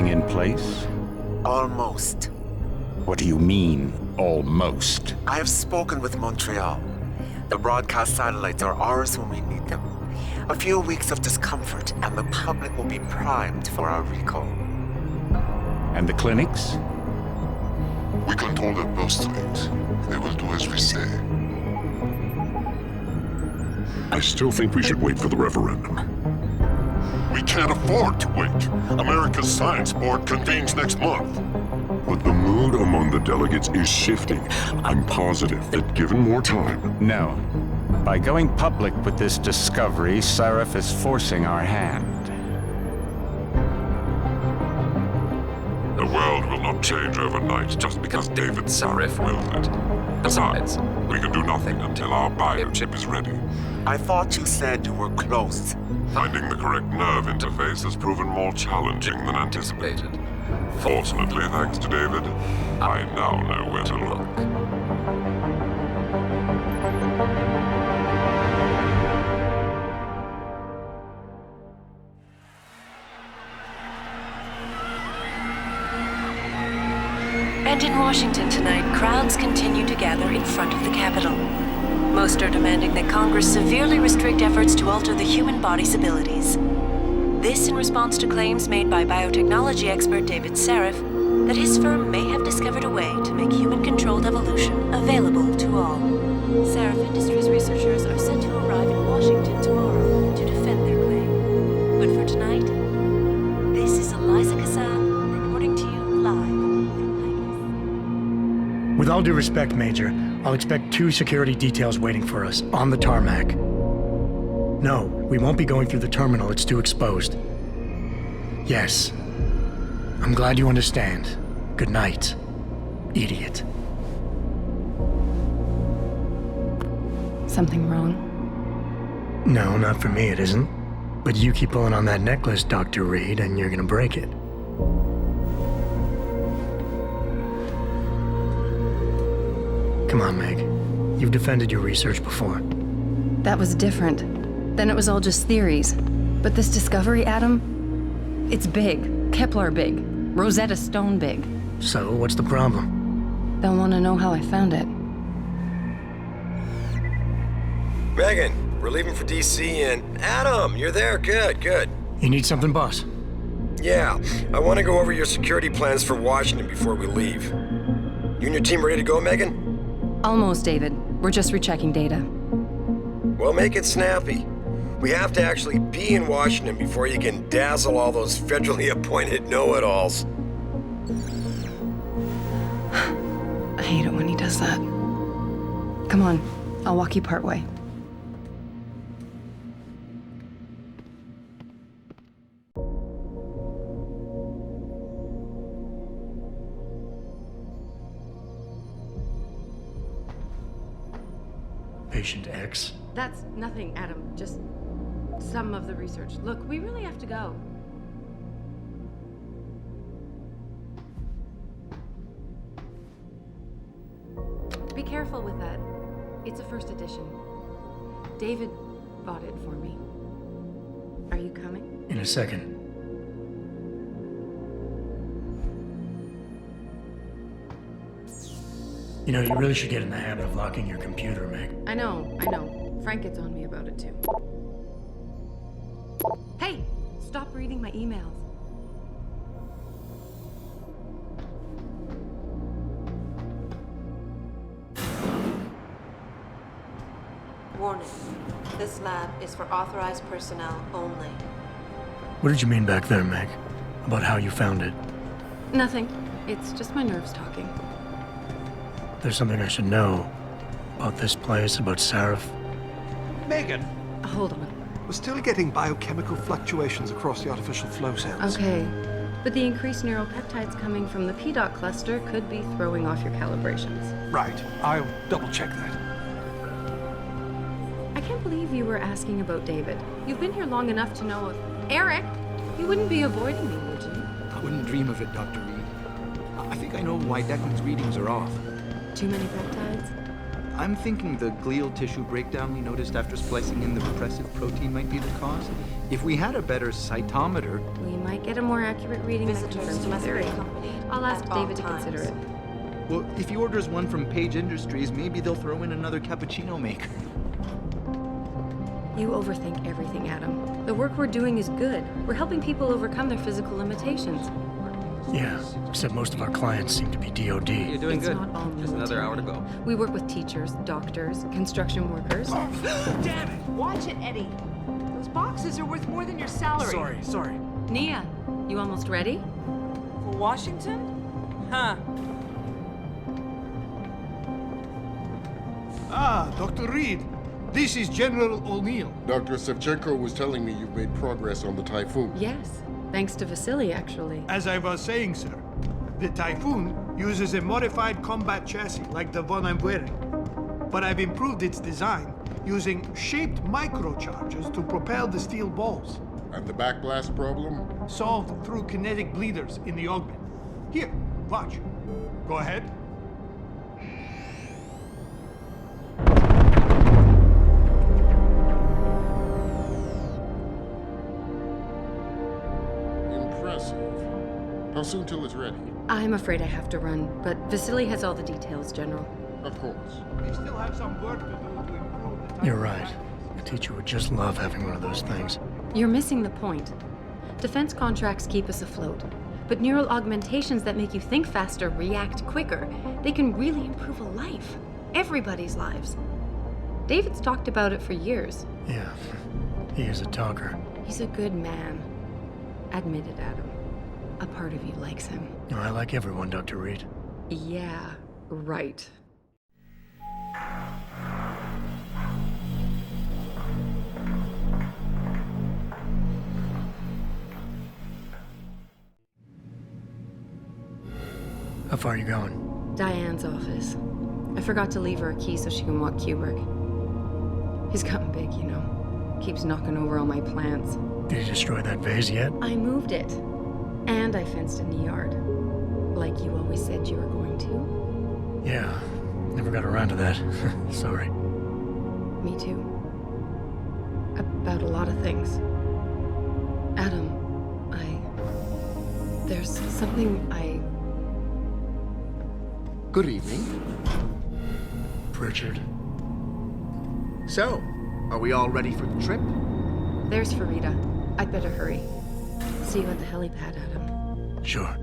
everything in place? Almost. What do you mean, almost? I have spoken with Montreal. The broadcast satellites are ours when we need them. A few weeks of discomfort, and the public will be primed for our recall. And the clinics? We control their birth rate. They will do as we say. I still think we should wait for the referendum. We can't afford to wait. America's Science Board convenes next month. But the mood among the delegates is shifting. I'm positive that given more time... No. By going public with this discovery, Sarif is forcing our hand. The world will not change overnight just because David Sarif wills it. Besides, we can do nothing until our biochip is ready. I thought you said you were close. Finding the correct nerve interface has proven more challenging than anticipated. Fortunately, thanks to David, I now know where to look. And in Washington tonight, crowds continue to gather in front of the Capitol. Most are demanding that Congress severely restrict efforts to alter the human body's abilities. This in response to claims made by biotechnology expert David Sarif that his firm may have discovered a way to make human-controlled evolution available to all. Sarif Industries researchers are set to arrive in Washington tomorrow to defend their claim. But for tonight, this is Eliza Kassan reporting to you live from Vegas. With all due respect, Major, I'll expect 2 security details waiting for us on the tarmac. No, we won't be going through the terminal. It's too exposed. Yes. I'm glad you understand. Good night, idiot. Something wrong? No, not for me it isn't. But you keep pulling on that necklace, Dr. Reed, and you're gonna break it. Come on, Meg. You've defended your research before. That was different. Then it was all just theories. But this discovery, Adam, it's big. Kepler big. Rosetta Stone big. So, what's the problem? They'll want to know how I found it. Megan, we're leaving for DC and... Adam, you're there. Good. You need something, boss? Yeah, I want to go over your security plans for Washington before we leave. You and your team ready to go, Megan? Almost, David. We're just rechecking data. Well, make it snappy. We have to actually be in Washington before you can dazzle all those federally appointed know-it-alls. I hate it when he does that. Come on, I'll walk you part way. Patient X? That's nothing, Adam. Just some of the research. Look, we really have to go. Be careful with that. It's a first edition. David bought it for me. Are you coming? In a second. You know, you really should get in the habit of locking your computer, Meg. I know. Frank gets on me about it too. Hey! Stop reading my emails. Warning. This lab is for authorized personnel only. What did you mean back there, Meg? About how you found it? Nothing. It's just my nerves talking. There's something I should know about this place, about Sarif. Megan, Hold on. we're still getting biochemical fluctuations across the artificial flow cells. Okay. But the increased neuropeptides coming from the P-dot cluster could be throwing off your calibrations. Right. I'll double-check that. I can't believe you were asking about David. You've been here long enough to know if... Eric! You wouldn't be avoiding me, would you? I wouldn't dream of it, Dr. Reed. I think I know why Declan's readings are off. Too many peptides? I'm thinking the glial tissue breakdown we noticed after splicing in the repressive protein might be the cause. If we had a better cytometer... We might get a more accurate reading that confirms your theory. I'll ask David to consider it. Well, if he orders one from Page Industries, maybe they'll throw in another cappuccino maker. You overthink everything, Adam. The work we're doing is good. We're helping people overcome their physical limitations. Yeah, except most of our clients seem to be DOD. You're doing It's good. not all Just another hour to go. We work with teachers, doctors, construction workers. Damn it! Watch it, Eddie. Those boxes are worth more than your salary. Sorry. Nia, you almost ready? For Washington? Huh. Ah, Dr. Reed. This is General O'Neill. Dr. Sevchenko was telling me you've made progress on the Typhoon. Yes, thanks to Vasily, actually. As I was saying, sir, the Typhoon uses a modified combat chassis like the one I'm wearing. But I've improved its design using shaped microcharges to propel the steel balls. And the backblast problem? Solved through kinetic bleeders in the Augment. Here, watch. Go ahead. Impressive. How soon till it's ready? I'm afraid I have to run, but Vasily has all the details, General. Of course. We still have some work to do to improve the type You're of right. weapons. A teacher would just love having one of those things. You're missing the point. Defense contracts keep us afloat, but neural augmentations that make you think faster, react quicker, they can really improve a life. Everybody's lives. David's talked about it for years. Yeah, he is a talker. He's a good man. Admit it, Adam. A part of you likes him. I like everyone, Dr. Reed. Yeah, right. How far are you going? Diane's office. I forgot to leave her a key so she can walk Kubrick. He's gotten big, you know. Keeps knocking over all my plants. Did you destroy that vase yet? I moved it. And I fenced in the yard. Like you always said you were going to. Yeah, never got around to that. Sorry. Me too. About a lot of things. Adam, there's something Good evening. Pritchard. So, are we all ready for the trip? There's Farida. I'd better hurry. See you at the helipad, Adam. Sure.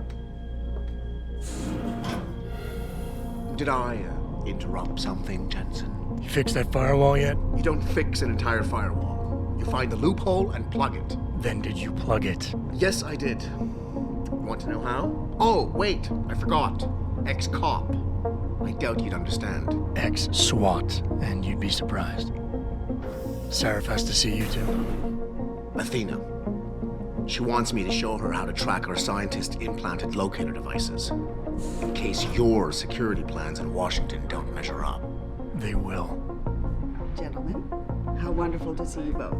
Did I interrupt something, Jensen? You fixed that firewall yet? You don't fix an entire firewall. You find the loophole and plug it. Then did you plug it? Yes, I did. Want to know how? Oh, wait, I forgot. Ex-cop. I doubt you'd understand. Ex-SWAT, and you'd be surprised. Sarif has to see you too. Athena. She wants me to show her how to track our scientist-implanted locator devices. In case your security plans in Washington don't measure up. They will. Gentlemen, how wonderful to see you both.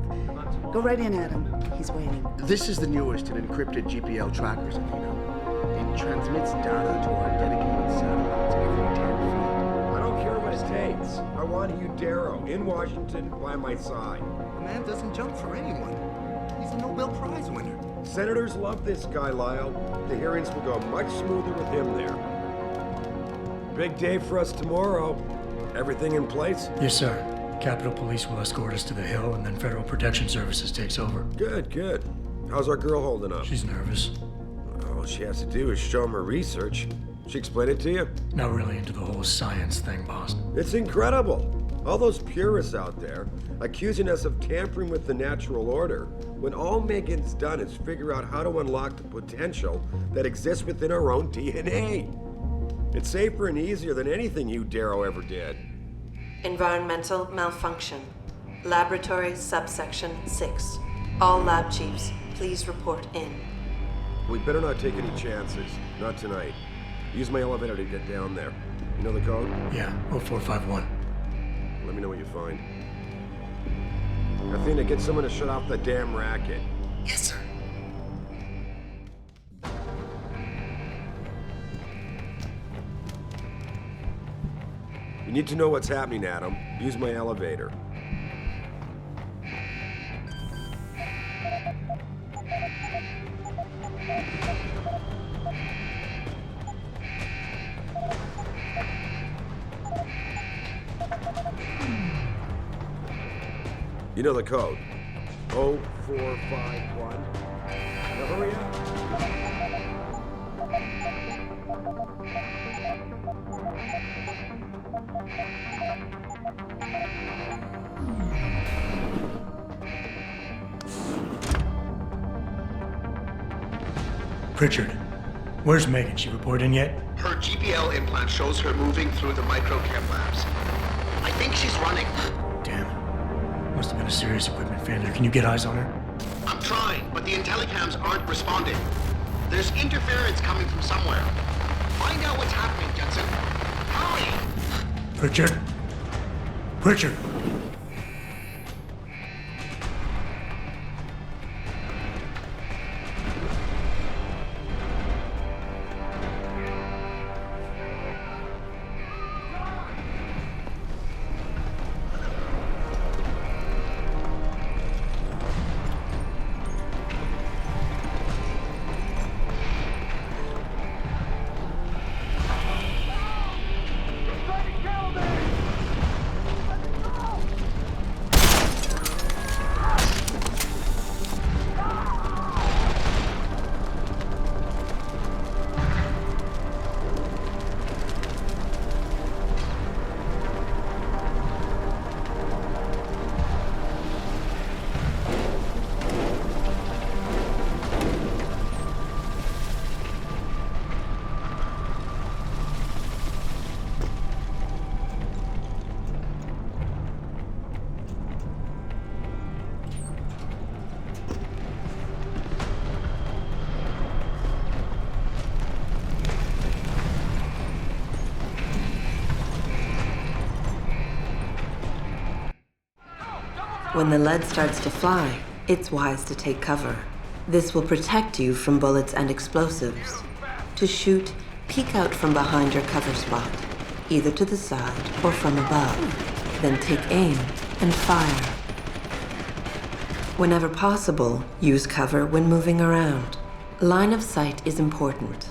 Go right in, Adam. He's waiting. This is the newest in encrypted GPL trackers, Athena. It transmits data to our dedicated satellites every 10 feet. I don't care what it takes. I want you, Darrow, in Washington, by my side. The man doesn't jump for anyone. He's a Nobel Prize winner. Senators love this guy, Lyle. The hearings will go much smoother with him there. Big day for us tomorrow. Everything in place? Yes, sir. Capitol Police will escort us to the Hill, and then Federal Protection Services takes over. Good, good. How's our girl holding up? She's nervous. All she has to do is show him her research. She explain it to you? Not really into the whole science thing, boss. It's incredible. All those purists out there accusing us of tampering with the natural order, when all Megan's done is figure out how to unlock the potential that exists within our own DNA. It's safer and easier than anything you, Darrow, ever did. Environmental malfunction. Laboratory subsection 6. All lab chiefs, please report in. We better not take any chances. Not tonight. Use my elevator to get down there. You know the code? Yeah, 0451. Let me know what you find. Athena, get someone to shut off the damn racket. Yes, sir. You need to know what's happening, Adam. Use my elevator. You know the code. 0451. Now hurry up. Pritchard, where's Megan? She report in yet? Her GPL implant shows her moving through the microchem labs. I think she's running. Damn. Must have been a serious equipment failure. Can you get eyes on her? I'm trying, but the intellicams aren't responding. There's interference coming from somewhere. Find out what's happening, Jensen. Hurry! Pritchard? Pritchard! When the lead starts to fly, it's wise to take cover. This will protect you from bullets and explosives. To shoot, peek out from behind your cover spot, either to the side or from above. Then take aim and fire. Whenever possible, use cover when moving around. Line of sight is important,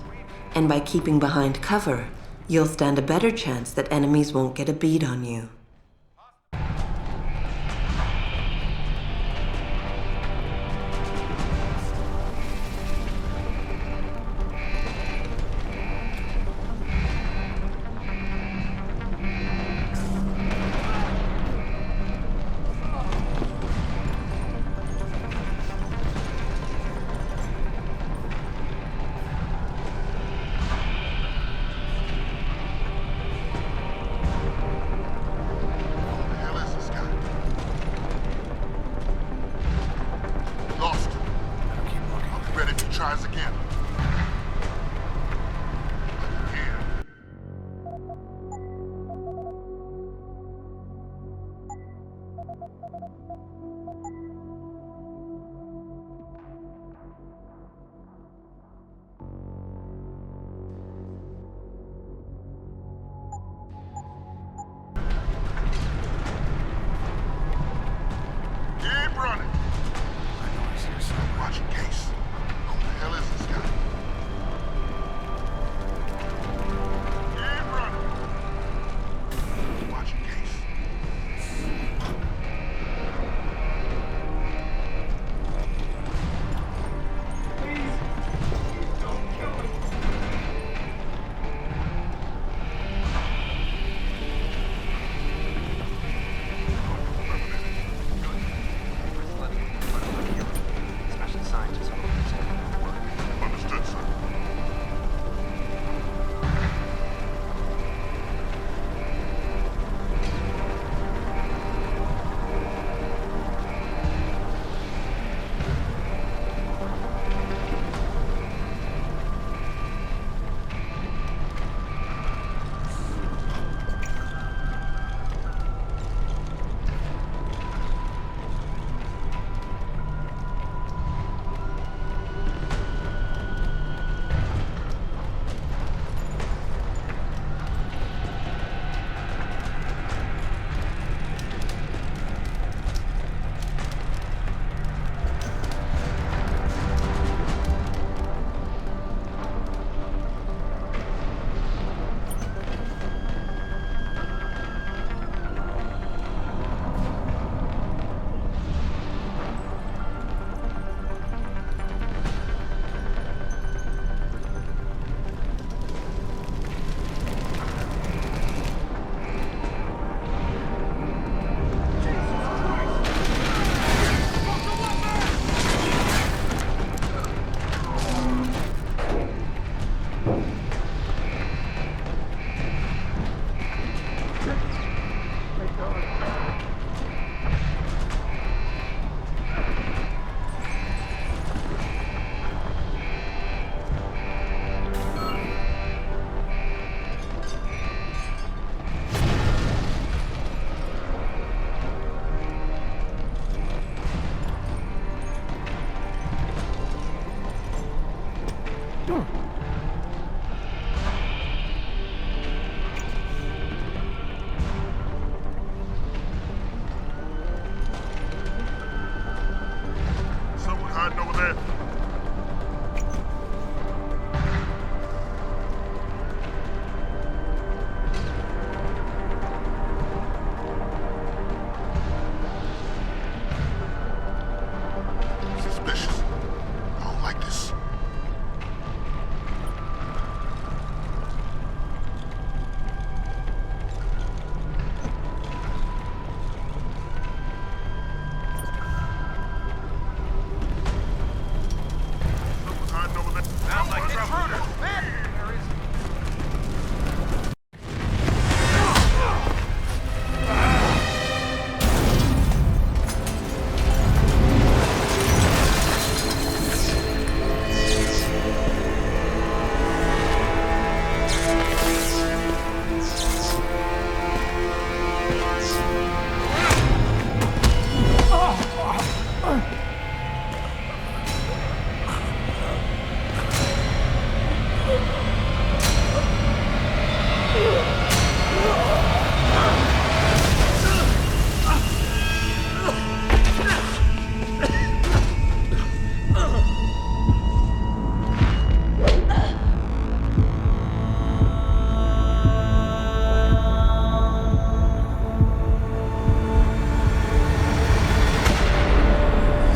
and by keeping behind cover, you'll stand a better chance that enemies won't get a bead on you. Watch Case. Who the hell is this guy? Someone hiding over there. Suspicious. I don't like this. Someone hiding over there. Sounds like intruders. There is.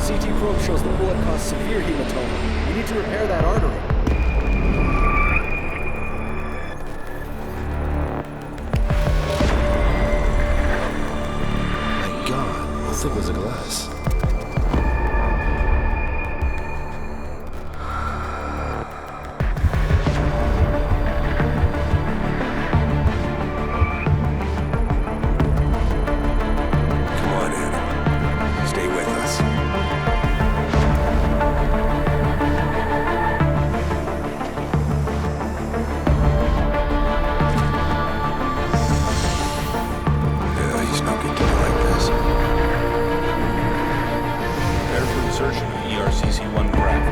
CT probe shows the bullet caused severe hematoma. We need to repair that artery. My God, how thick was the glass? Come on, Adam. Stay with us. Yeah, he's not good to me like this. Prepare for insertion of ERCC-1 graft.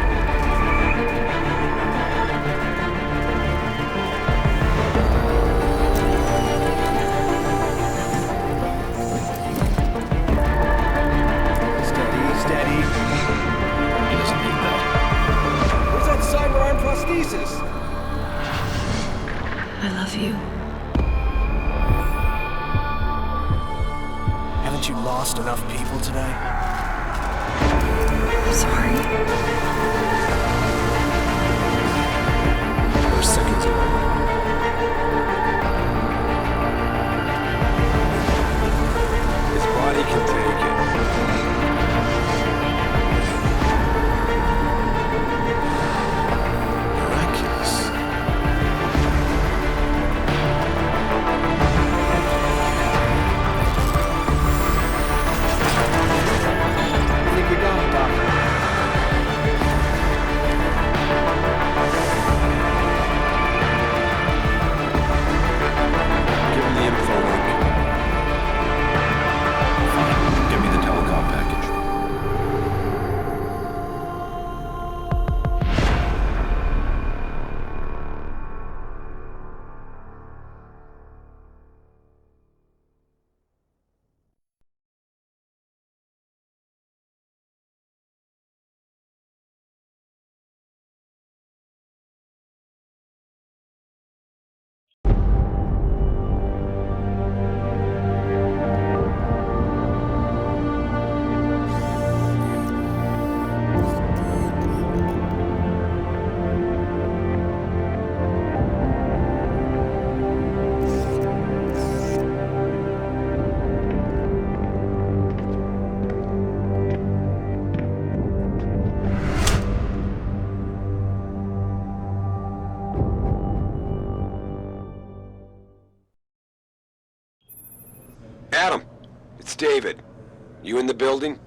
Steady. He doesn't need that. Where's that cyber arm prosthesis? I love you. Haven't you lost enough people today? I'm sorry. We're seconds away. His body can take it. Miraculous. I think we got it, Doctor. Give him the info link. Fine. Give me the telecom package. Adam, it's David. You in the building?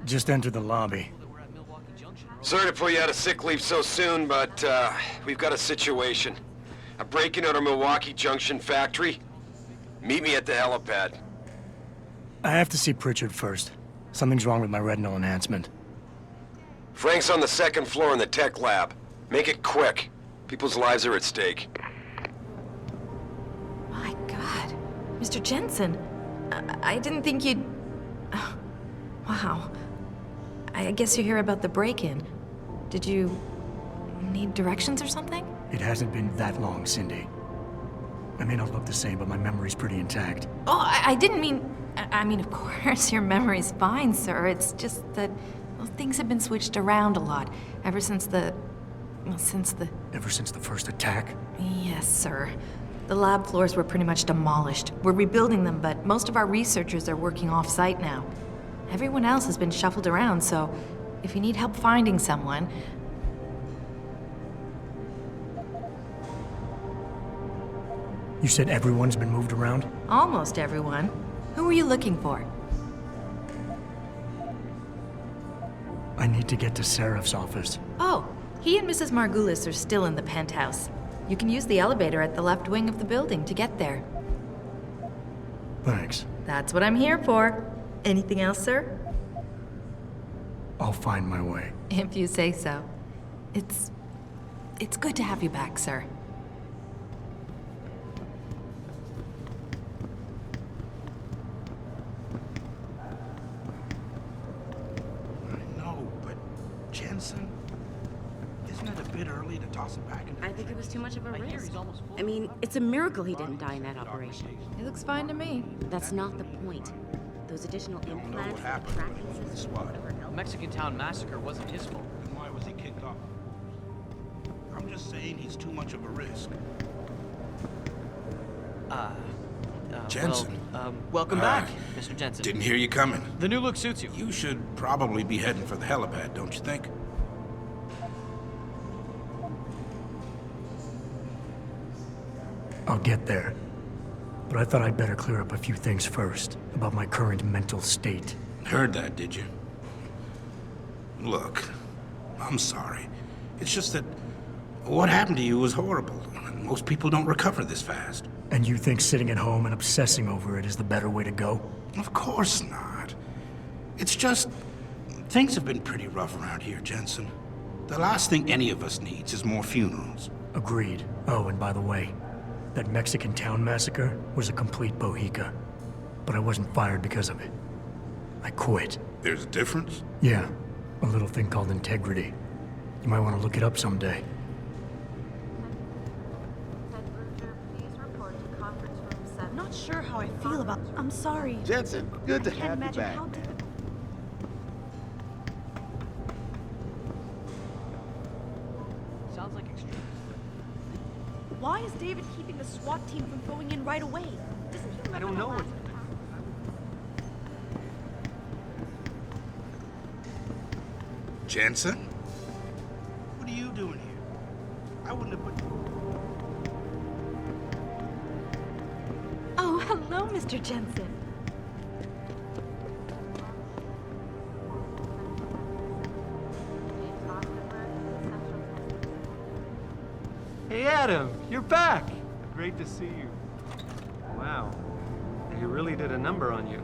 Just entered the lobby. Sorry to pull you out of sick leave so soon, but we've got a situation. A break-in at our Milwaukee Junction factory. Meet me at the helipad. I have to see Pritchard first. Something's wrong with my retinal enhancement. Frank's on the second floor in the tech lab. Make it quick. People's lives are at stake. My God. Mr. Jensen, I didn't think you'd... Wow. I guess you're here about the break-in. Did you need directions or something? It hasn't been that long, Cindy. I may not look the same, but my memory's pretty intact. Oh, I didn't mean... I mean, of course, your memory's fine, sir. It's just that, well, things have been switched around a lot ever since the... Well, Ever since the first attack? Yes, sir. The lab floors were pretty much demolished. We're rebuilding them, but most of our researchers are working off-site now. Everyone else has been shuffled around, so if you need help finding someone... You said everyone's been moved around? Almost everyone. Who are you looking for? I need to get to Seraph's office. Oh, he and Mrs. Margulis are still in the penthouse. You can use the elevator at the left wing of the building to get there. Thanks. That's what I'm here for. Anything else, sir? I'll find my way. If you say so. It's good to have you back, sir. Jensen? Isn't it a bit early to toss him back into I think it was too much of a risk. I mean, it's a miracle he didn't die in that operation. It looks fine to me. That's not the point. Those additional implants, the tracking system, whatever else. The Mexican town massacre wasn't his fault. Then why was he kicked off? I'm just saying he's too much of a risk. Jensen. Welcome back, Mr. Jensen. Didn't hear you coming. The new look suits you. You should probably be heading for the helipad, don't you think? I'll get there. But I thought I'd better clear up a few things first, about my current mental state. Heard that, did you? Look, I'm sorry. It's just that what happened to you was horrible, and most people don't recover this fast. And you think sitting at home and obsessing over it is the better way to go? Of course not. It's just... things have been pretty rough around here, Jensen. The last thing any of us needs is more funerals. Agreed. Oh, and by the way, that Mexican town massacre was a complete bohica. But I wasn't fired because of it. I quit. There's a difference? Yeah. A little thing called integrity. You might want to look it up someday. Not sure how I feel about... I'm sorry. Jensen, good to have you back. Sounds like extreme. Why is David keeping the SWAT team from going in right away? Doesn't he remember I don't know the what... last... Jensen? What are you doing here? I wouldn't have put... Oh, hello, Mr. Jensen. Hey, Adam, you're back. Great to see you. Wow, they really did a number on you.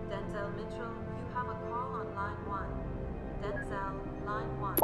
Denzel Mitchell, you have a call on line 1. Denzel, line 1.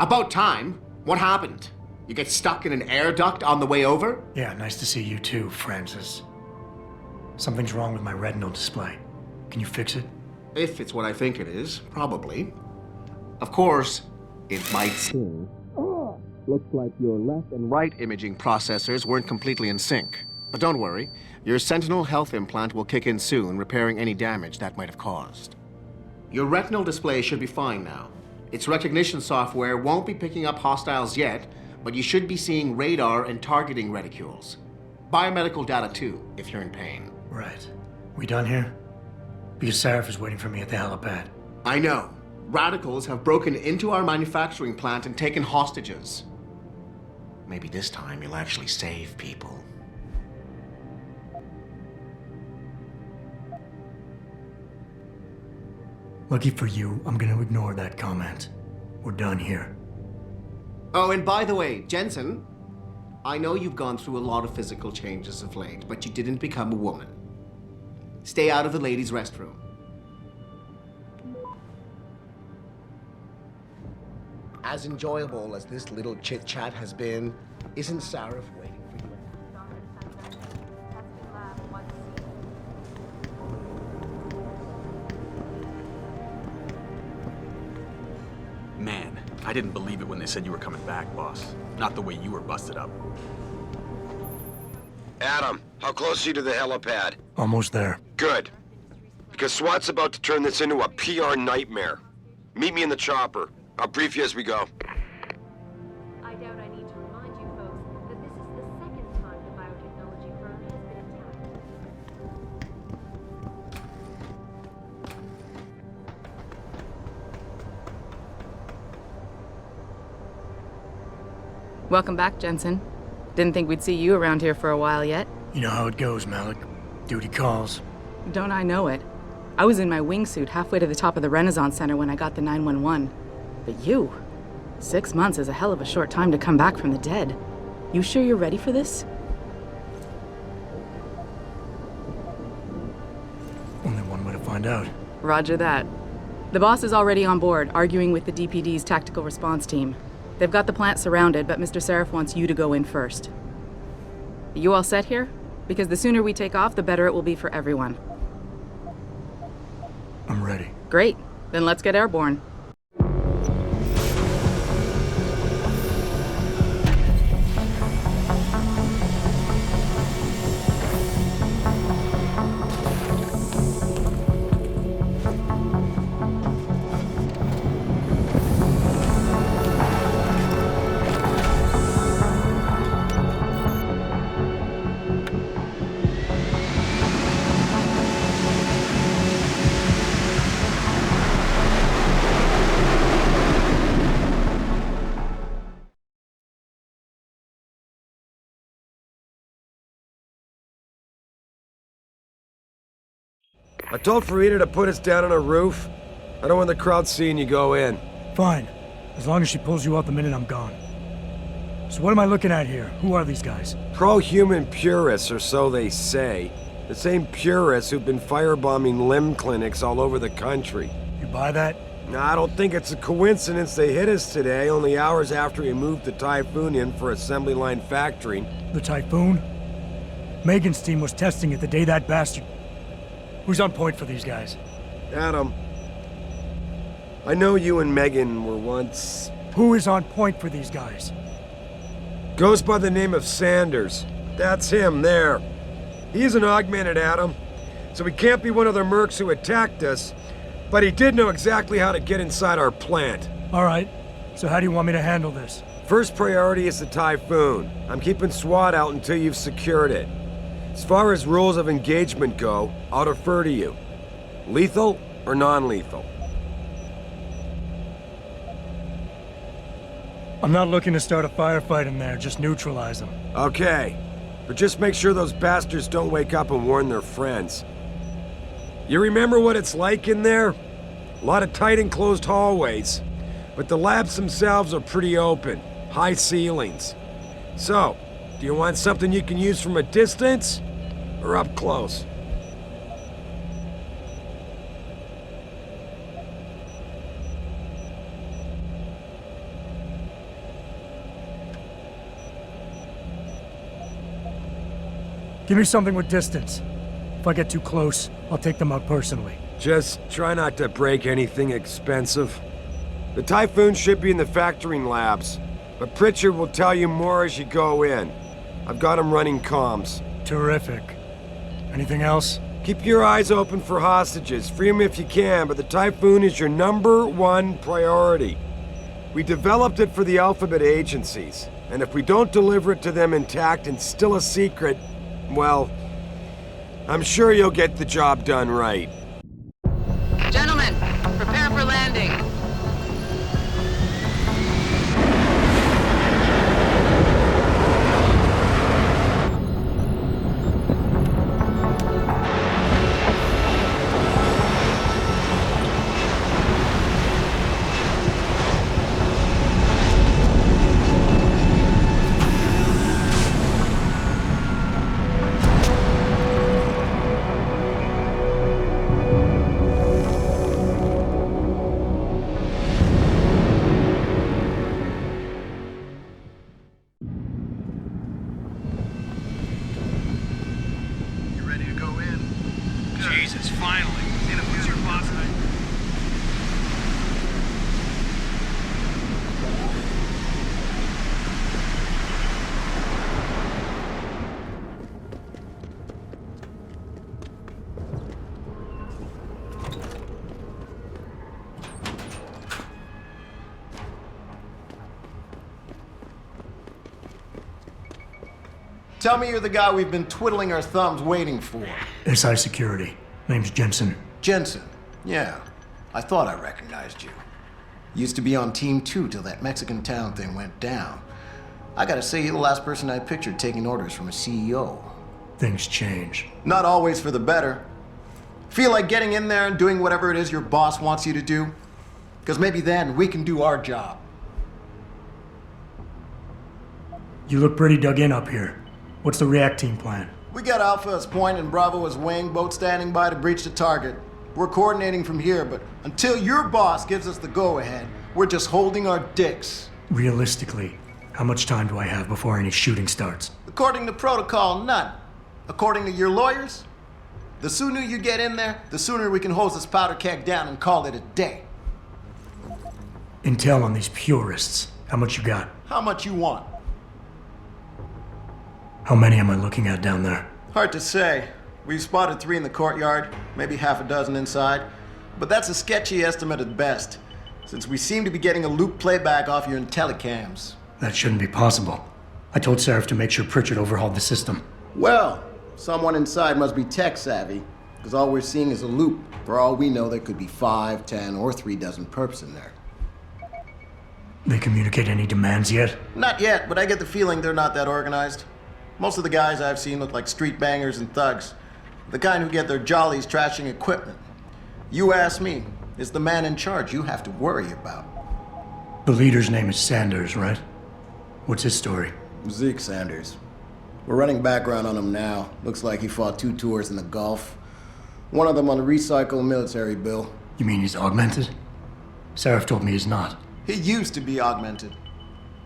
About time. What happened? You get stuck in an air duct on the way over? Yeah, nice to see you too, Francis. Something's wrong with my retinal display. Can you fix it? If it's what I think it is, probably. Of course, it might seem. Looks like your left and right imaging processors weren't completely in sync. But don't worry, your Sentinel health implant will kick in soon, repairing any damage that might have caused. Your retinal display should be fine now. Its recognition software won't be picking up hostiles yet, but you should be seeing radar and targeting reticules. Biomedical data too, if you're in pain. Right. We done here? Because Sarif is waiting for me at the helipad. I know. Radicals have broken into our manufacturing plant and taken hostages. Maybe this time you'll actually save people. Lucky for you, I'm gonna ignore that comment. We're done here. Oh, and by the way, Jensen, I know you've gone through a lot of physical changes of late, but you didn't become a woman. Stay out of the ladies' restroom. As enjoyable as this little chit-chat has been, isn't Sarif waiting for you? Man, I didn't believe it when they said you were coming back, boss. Not the way you were busted up. Adam, how close are you to the helipad? Almost there. Good. Because SWAT's about to turn this into a PR nightmare. Meet me in the chopper. I'll brief you as we go. I doubt I need to remind you folks that this is the second time the biotechnology firm has been attacked. Welcome back, Jensen. Didn't think we'd see you around here for a while yet. You know how it goes, Malik. Duty calls. Don't I know it? I was in my wingsuit halfway to the top of the Renaissance Center when I got the 911. But you? 6 months is a hell of a short time to come back from the dead. You sure you're ready for this? Only one way to find out. Roger that. The boss is already on board, arguing with the DPD's tactical response team. They've got the plant surrounded, but Mr. Sarif wants you to go in first. You all set here? Because the sooner we take off, the better it will be for everyone. I'm ready. Great. Then let's get airborne. I told Farida to put us down on a roof. I don't want the crowd seeing you go in. Fine. As long as she pulls you out the minute I'm gone. So what am I looking at here? Who are these guys? Pro-human purists, or so they say. The same purists who've been firebombing limb clinics all over the country. You buy that? I don't think it's a coincidence they hit us today, only hours after we moved the Typhoon in for assembly line factory. The Typhoon? Megan's team was testing it the day that bastard... Who's on point for these guys? Adam. I know you and Megan were once... Who is on point for these guys? Goes by the name of Sanders. That's him, there. He's an augmented, Adam. So he can't be one of the mercs who attacked us, but he did know exactly how to get inside our plant. All right. So how do you want me to handle this? First priority is the Typhoon. I'm keeping SWAT out until you've secured it. As far as rules of engagement go, I'll defer to you. Lethal or non-lethal? I'm not looking to start a firefight in there, just neutralize them. Okay, but just make sure those bastards don't wake up and warn their friends. You remember what it's like in there? A lot of tight enclosed hallways, but the labs themselves are pretty open, high ceilings. So, do you want something you can use from a distance, or up close? Give me something with distance. If I get too close, I'll take them out personally. Just try not to break anything expensive. The Typhoon should be in the factoring labs, but Pritchard will tell you more as you go in. I've got him running comms. Terrific. Anything else? Keep your eyes open for hostages. Free them if you can, but the Typhoon is your #1 priority. We developed it for the Alphabet agencies, and if we don't deliver it to them intact and still a secret, well, I'm sure you'll get the job done right. Gentlemen, prepare for landing. Jesus, finally. What's your boss? Tell me you're the guy we've been twiddling our thumbs waiting for. SI Security. Name's Jensen. Jensen. Yeah. I thought I recognized you. Used to be on Team 2 till that Mexican town thing went down. I gotta say, you're the last person I pictured taking orders from a CEO. Things change. Not always for the better. Feel like getting in there and doing whatever it is your boss wants you to do? Because maybe then we can do our job. You look pretty dug in up here. What's the react team plan? We got Alpha as point and Bravo as wing, both standing by to breach the target. We're coordinating from here, but until your boss gives us the go-ahead, we're just holding our dicks. Realistically, how much time do I have before any shooting starts? According to protocol, none. According to your lawyers, the sooner you get in there, the sooner we can hose this powder keg down and call it a day. Intel on these purists. How much you got? How much you want? How many am I looking at down there? Hard to say. We've spotted 3 in the courtyard, maybe half a dozen inside. But that's a sketchy estimate at best, since we seem to be getting a loop playback off your IntelliCams. That shouldn't be possible. I told Seraph to make sure Pritchard overhauled the system. Well, someone inside must be tech savvy, because all we're seeing is a loop. For all we know, there could be 5, 10, or 3 dozen perps in there. They communicate any demands yet? Not yet, but I get the feeling they're not that organized. Most of the guys I've seen look like street bangers and thugs. The kind who get their jollies trashing equipment. You ask me, it's the man in charge you have to worry about. The leader's name is Sanders, right? What's his story? Zeke Sanders. We're running background on him now. Looks like he fought 2 tours in the Gulf. One of them on a recycled military bill. You mean he's augmented? Seraph told me he's not. He used to be augmented.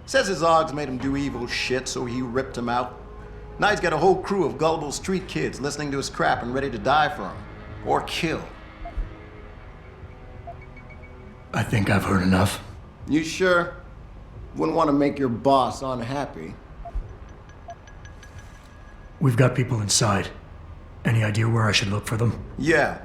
Says his Augs made him do evil shit, so he ripped him out. Now he's got a whole crew of gullible street kids listening to his crap and ready to die for him. Or kill. I think I've heard enough. You sure? Wouldn't want to make your boss unhappy. We've got people inside. Any idea where I should look for them? Yeah.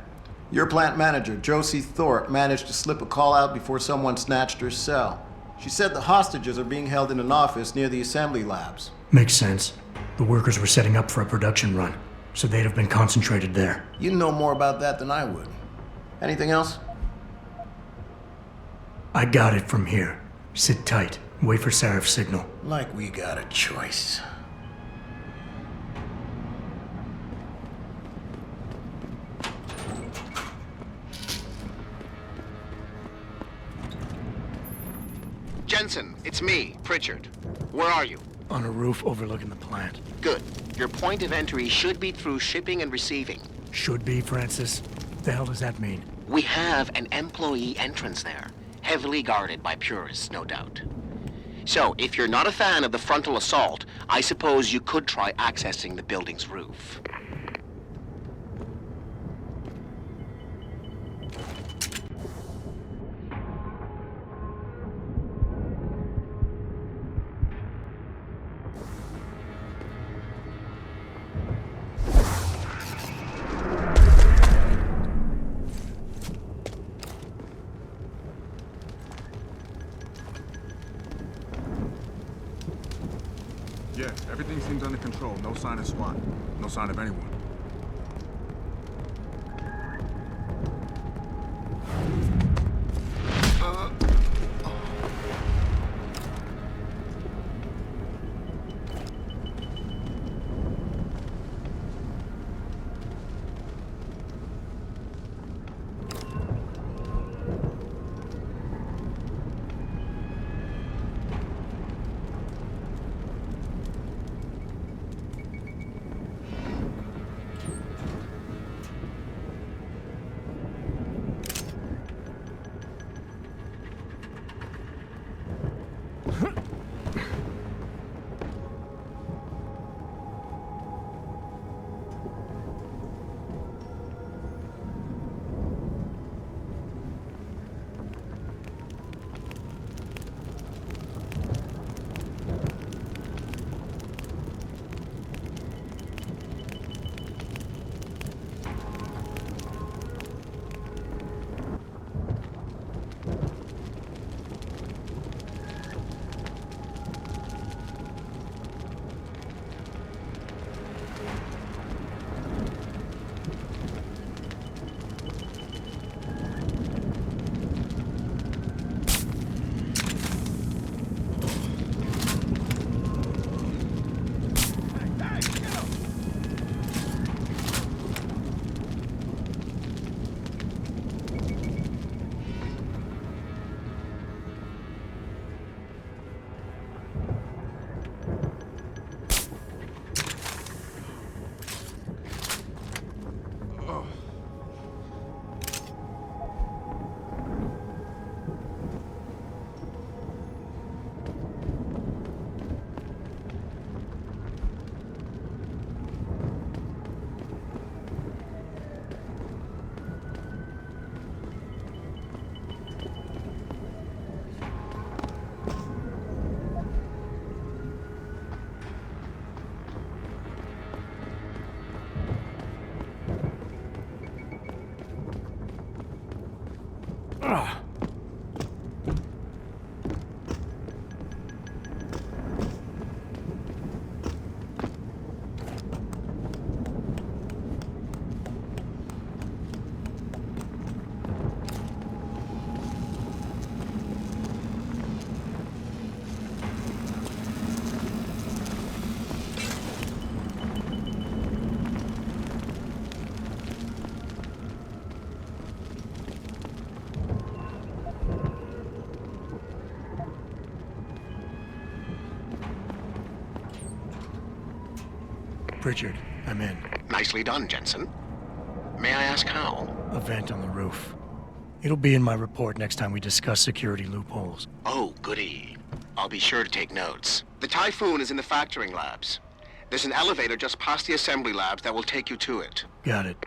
Your plant manager, Josie Thorpe, managed to slip a call out before someone snatched her cell. She said the hostages are being held in an office near the assembly labs. Makes sense. The workers were setting up for a production run, so they'd have been concentrated there. You know more about that than I would. Anything else? I got it from here. Sit tight. Wait for Seraph's signal. Like we got a choice. Jensen, it's me, Pritchard. Where are you? On a roof overlooking the plant. Good. Your point of entry should be through shipping and receiving. Should be, Francis. What the hell does that mean? We have an employee entrance there. Heavily guarded by purists, no doubt. So, if you're not a fan of the frontal assault, I suppose you could try accessing the building's roof. Yeah, everything seems under control. No sign of SWAT. No sign of anyone. Pritchard, I'm in. Nicely done, Jensen. May I ask how? A vent on the roof. It'll be in my report next time we discuss security loopholes. Oh, goody. I'll be sure to take notes. The Typhoon is in the factoring labs. There's an elevator just past the assembly labs that will take you to it. Got it.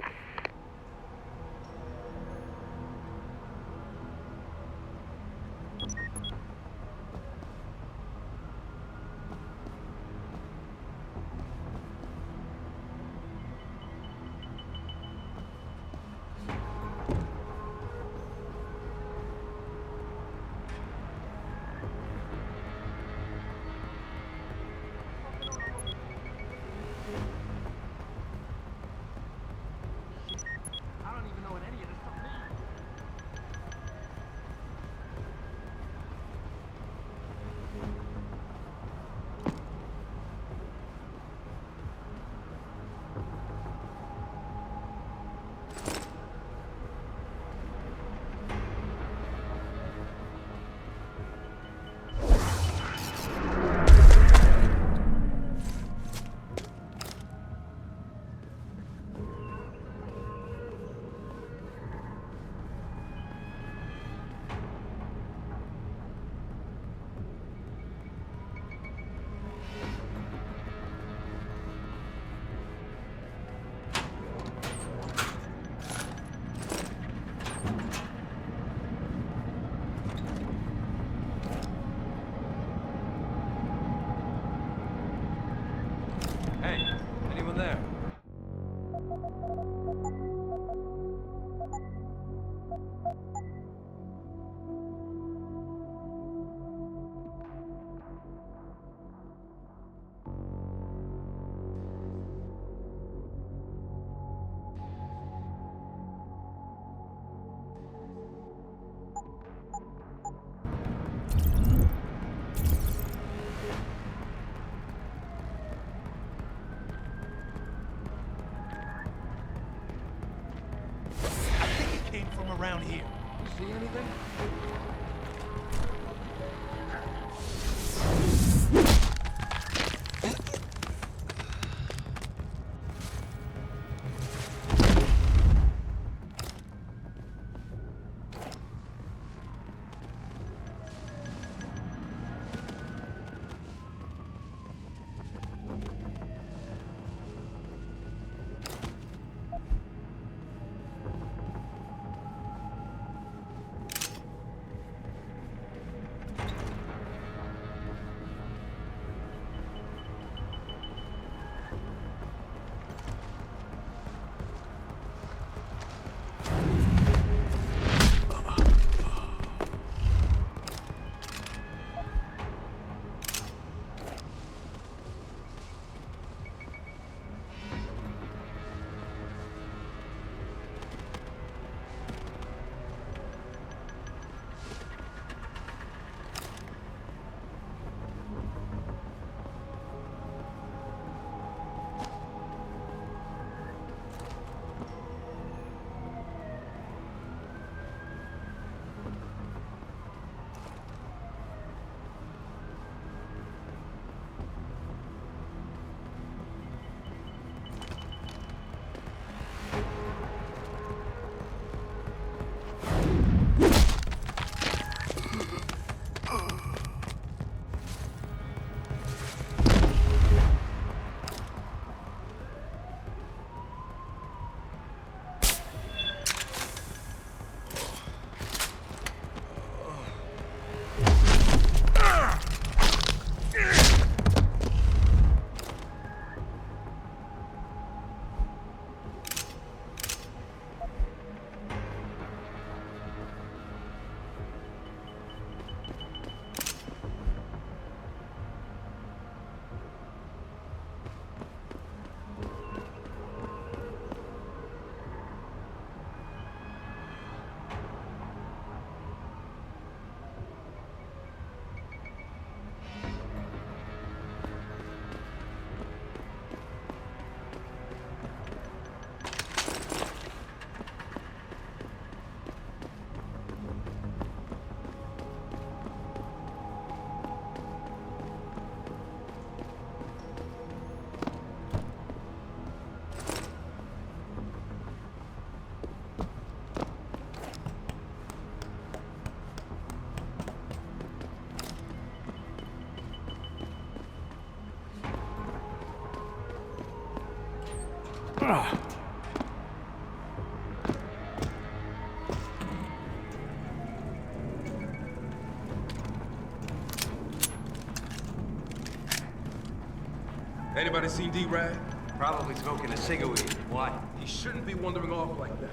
Anybody seen D-Rag? Probably smoking a cigarette. Why? He shouldn't be wandering off like that.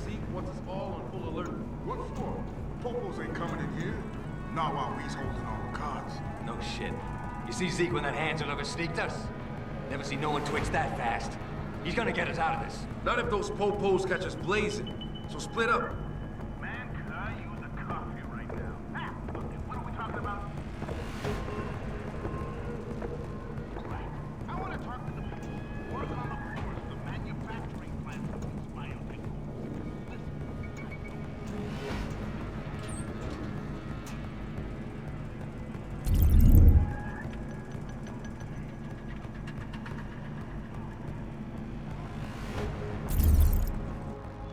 Zeke wants us all on full alert. What for? Popos ain't coming in here. Not while we's holding all the cards. No shit. You see Zeke when that Hansel ever sneaked us? Never seen no one twitch that fast. He's gonna get us out of this. Not if those popos catch us blazing. So split up. Man, could I use a coffee right now? Ah, what are we talking about? Right. I want to talk to the people who work on the floors of the manufacturing plant of these biotech.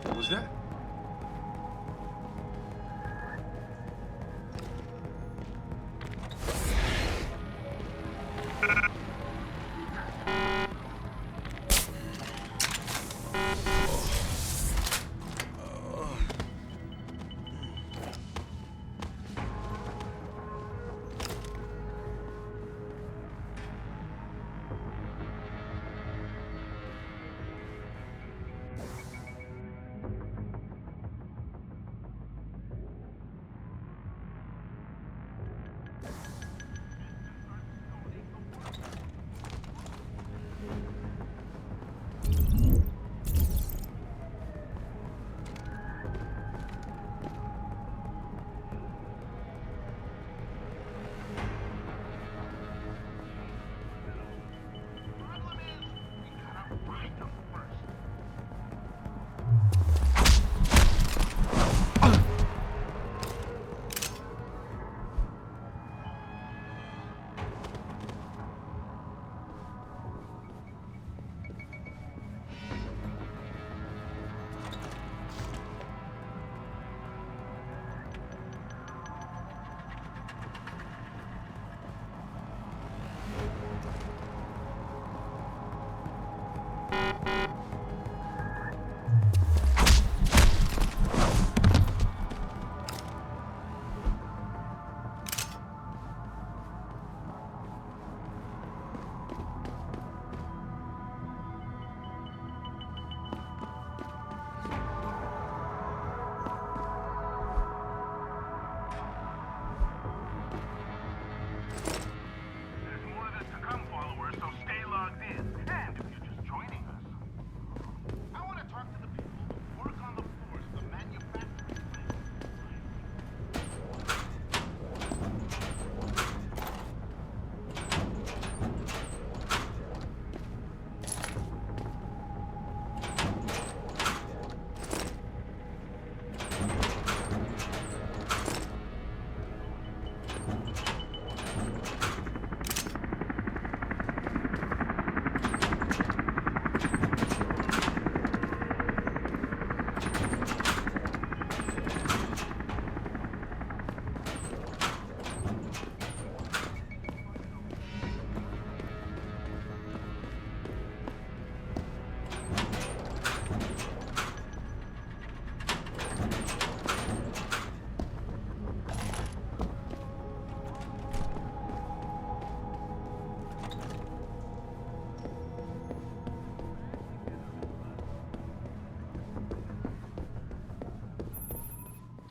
What was that?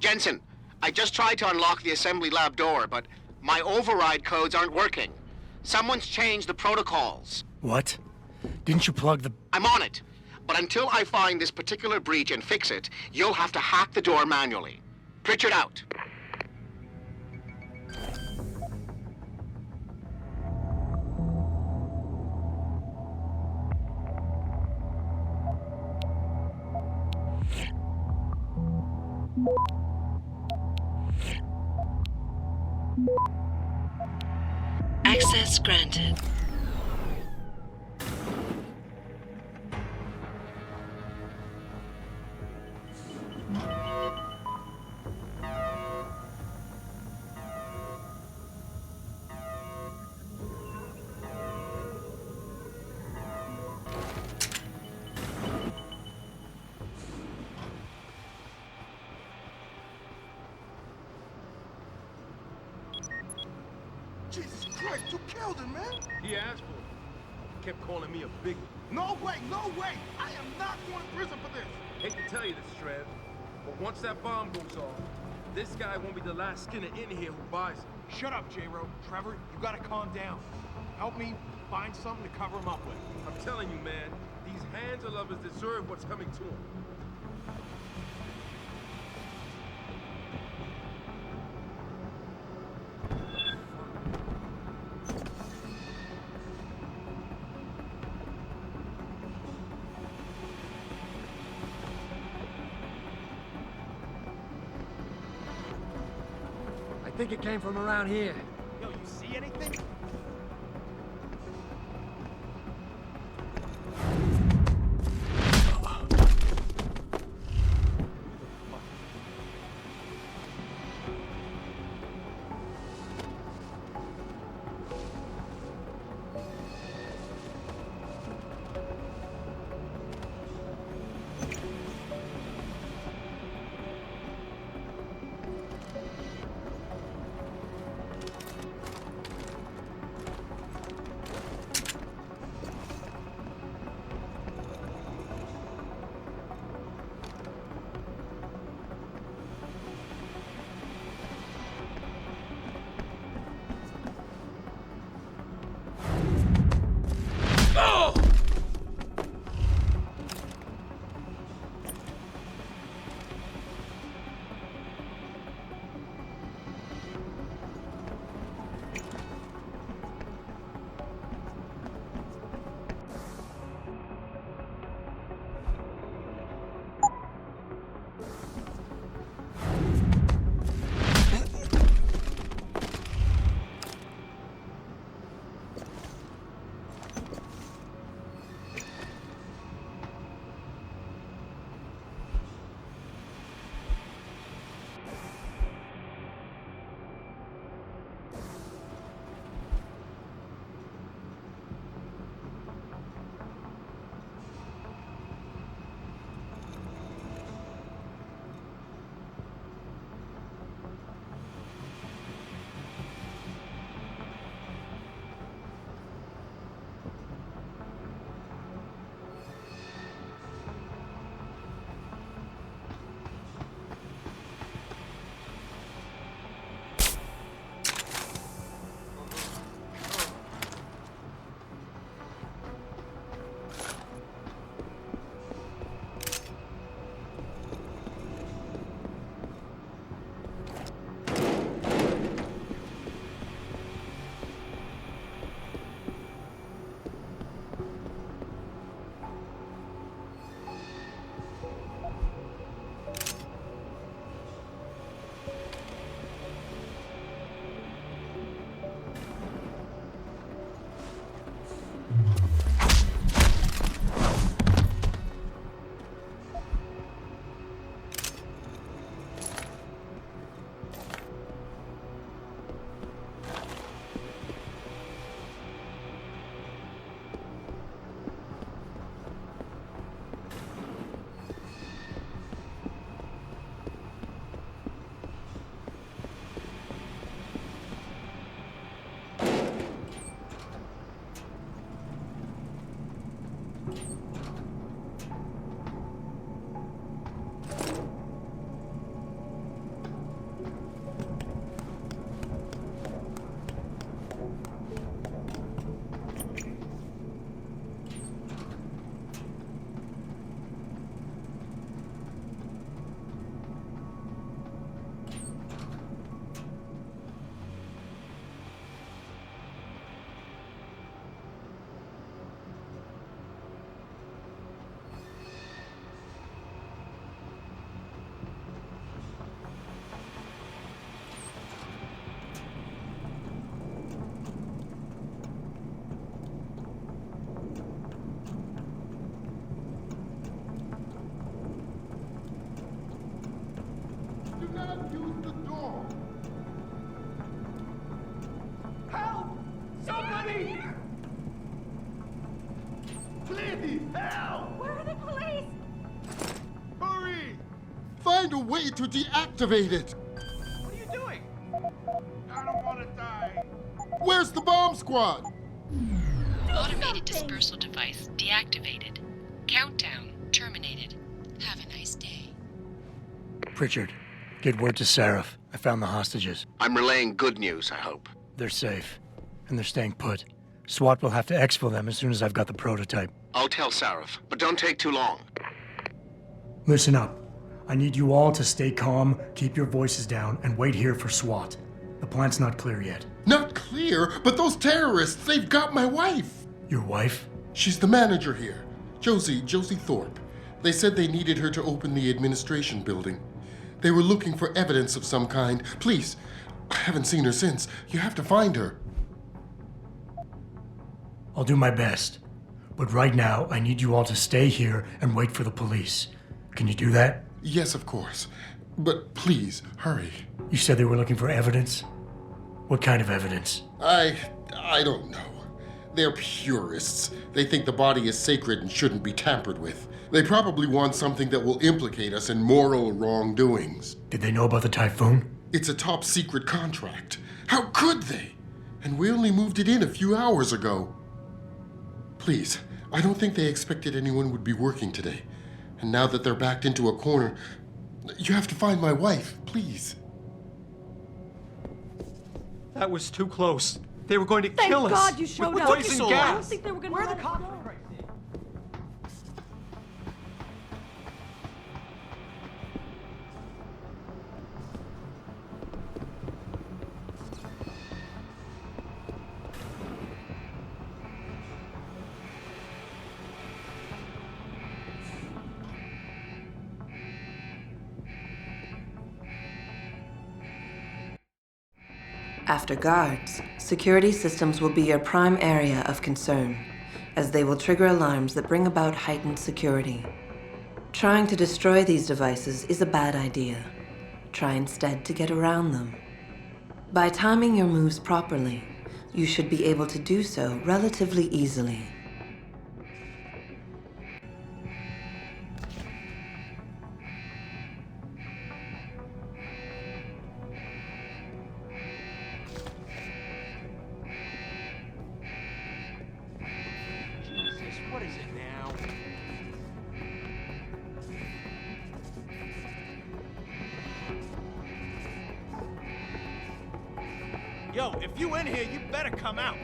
Jensen, I just tried to unlock the assembly lab door, but my override codes aren't working. Someone's changed the protocols. What? Didn't you plug the... I'm on it. But until I find this particular breach and fix it, you'll have to hack the door manually. Pritchard out. Access granted. Jesus Christ, you killed him, man! He asked for it. Kept calling me a bigot. No way, no way! I am not going to prison for this! Hate to tell you this, Trev, but once that bomb goes off, this guy won't be the last Skinner in here who buys it. Shut up, J-Ro. Trevor, you gotta calm down. Help me find something to cover him up with. I'm telling you, man, these hands of lovers deserve what's coming to them. I think it came from around here. Yo, you see anything? Find a way to deactivate it! What are you doing? I don't want to die. Where's the bomb squad? Automated dispersal device deactivated. Countdown terminated. Have a nice day. Pritchard, get word to Seraph. I found the hostages. I'm relaying good news, I hope. They're safe, and they're staying put. SWAT will have to exfil them as soon as I've got the prototype. I'll tell Sarif, but don't take too long. Listen up. I need you all to stay calm, keep your voices down, and wait here for SWAT. The plant's not clear yet. Not clear, but those terrorists, they've got my wife. Your wife? She's the manager here. Josie Thorpe. They said they needed her to open the administration building. They were looking for evidence of some kind. Please, I haven't seen her since. You have to find her. I'll do my best. But right now, I need you all to stay here and wait for the police. Can you do that? Yes, of course. But please, hurry. You said they were looking for evidence? What kind of evidence? I don't know. They're purists. They think the body is sacred and shouldn't be tampered with. They probably want something that will implicate us in moral wrongdoings. Did they know about the typhoon? It's a top secret contract. How could they? And we only moved it in a few hours ago. Please, I don't think they expected anyone would be working today. And now that they're backed into a corner, you have to find my wife, please. That was too close. They were going to kill us. Thank God you showed with up. poison gas. I don't think they were going to let us go. After guards, security systems will be your prime area of concern, as they will trigger alarms that bring about heightened security. Trying to destroy these devices is a bad idea. Try instead to get around them. By timing your moves properly, you should be able to do so relatively easily. What is it now? Yo, if you in here, you better come out.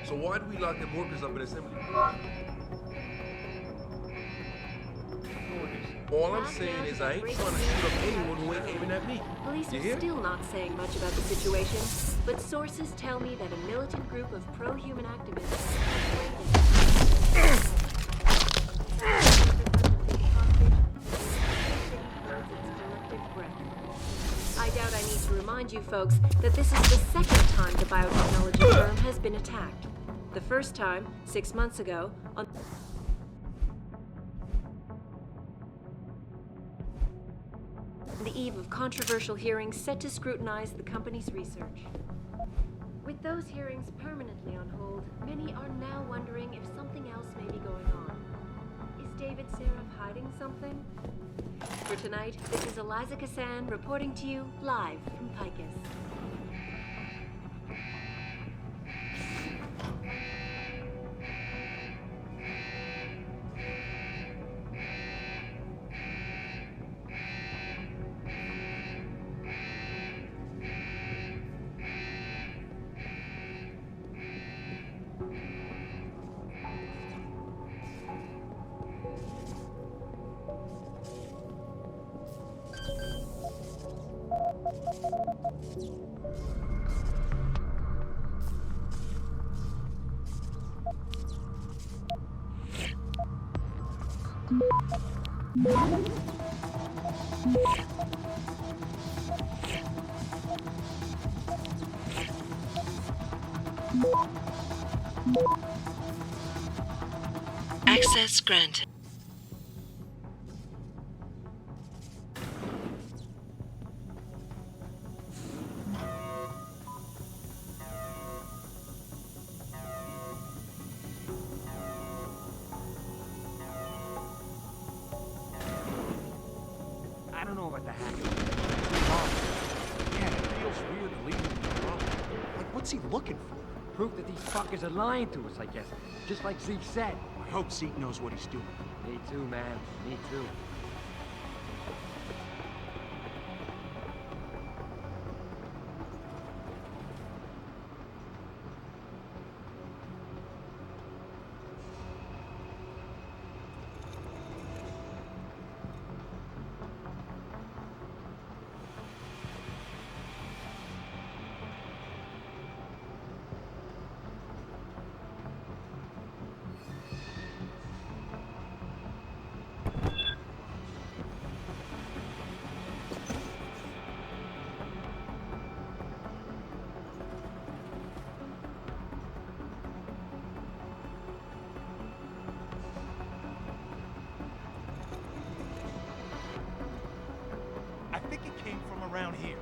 So why do we lock them workers up in assembly? All I'm saying is I ain't trying to shoot up anyone who ain't aiming at me. Police You are hear? still not saying much about the situation, but sources tell me that a militant group of pro-human activists I doubt I need to remind you folks that this is the second time the biotechnology firm has been attacked. The first time, 6 months ago, on the eve of controversial hearings set to scrutinize the company's research. With those hearings permanently on hold, many are now wondering if something else may be going on. Is David Seraph hiding something? For tonight, this is Eliza Kassan reporting to you live from Picus. Access granted. I don't know about the hacker. Yeah, it feels weird to leave him alone. Like, what's he looking for? Proof that these fuckers are lying to us, I guess. Just like Zeke said. I hope Zeke knows what he's doing. Me too, man. Me too. I think it came from around here.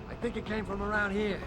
I think it came from around here.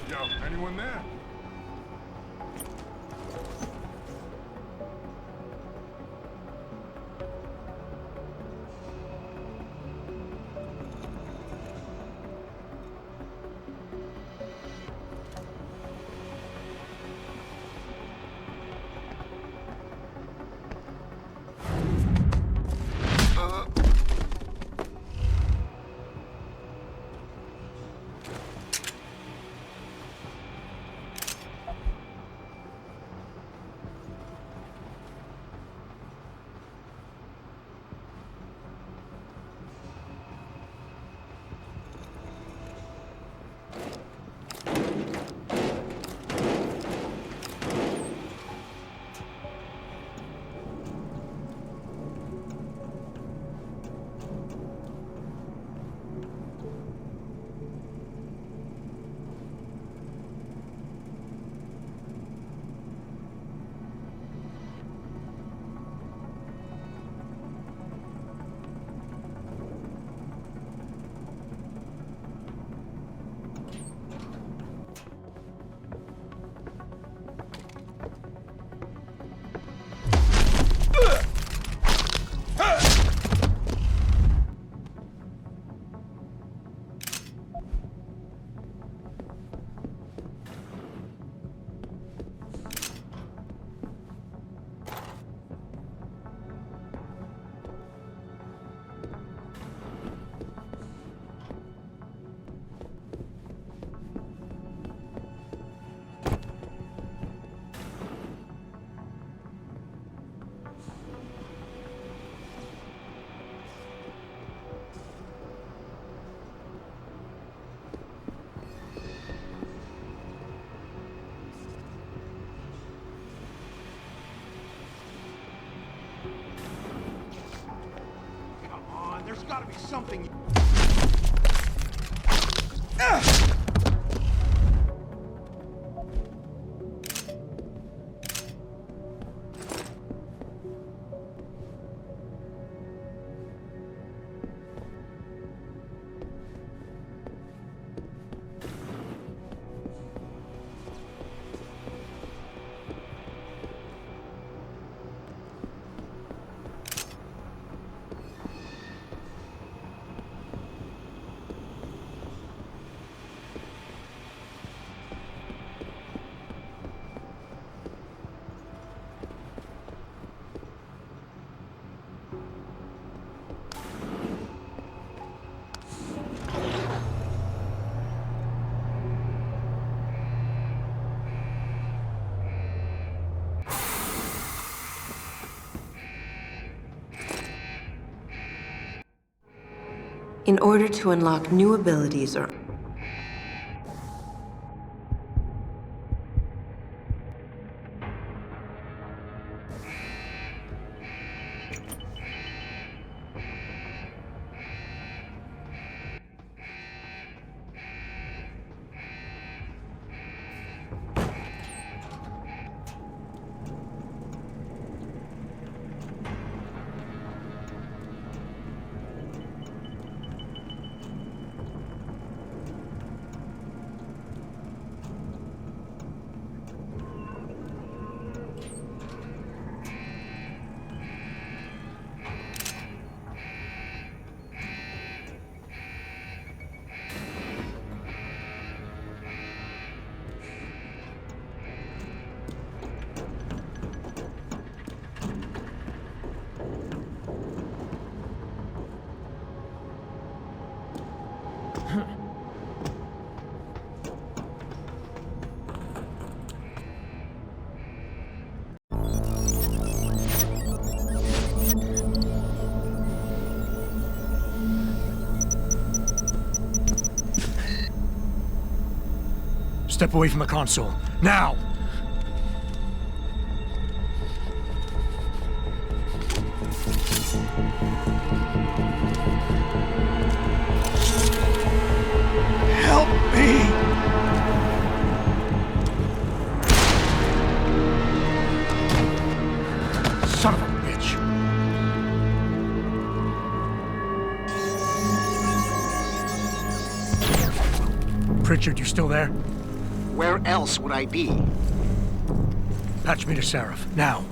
Yo, anyone there? something. In order to unlock new abilities or Step away from the console. Now! Help me! Son of a bitch! Pritchard, you still there? Where else would I be? Patch me to Seraph, now.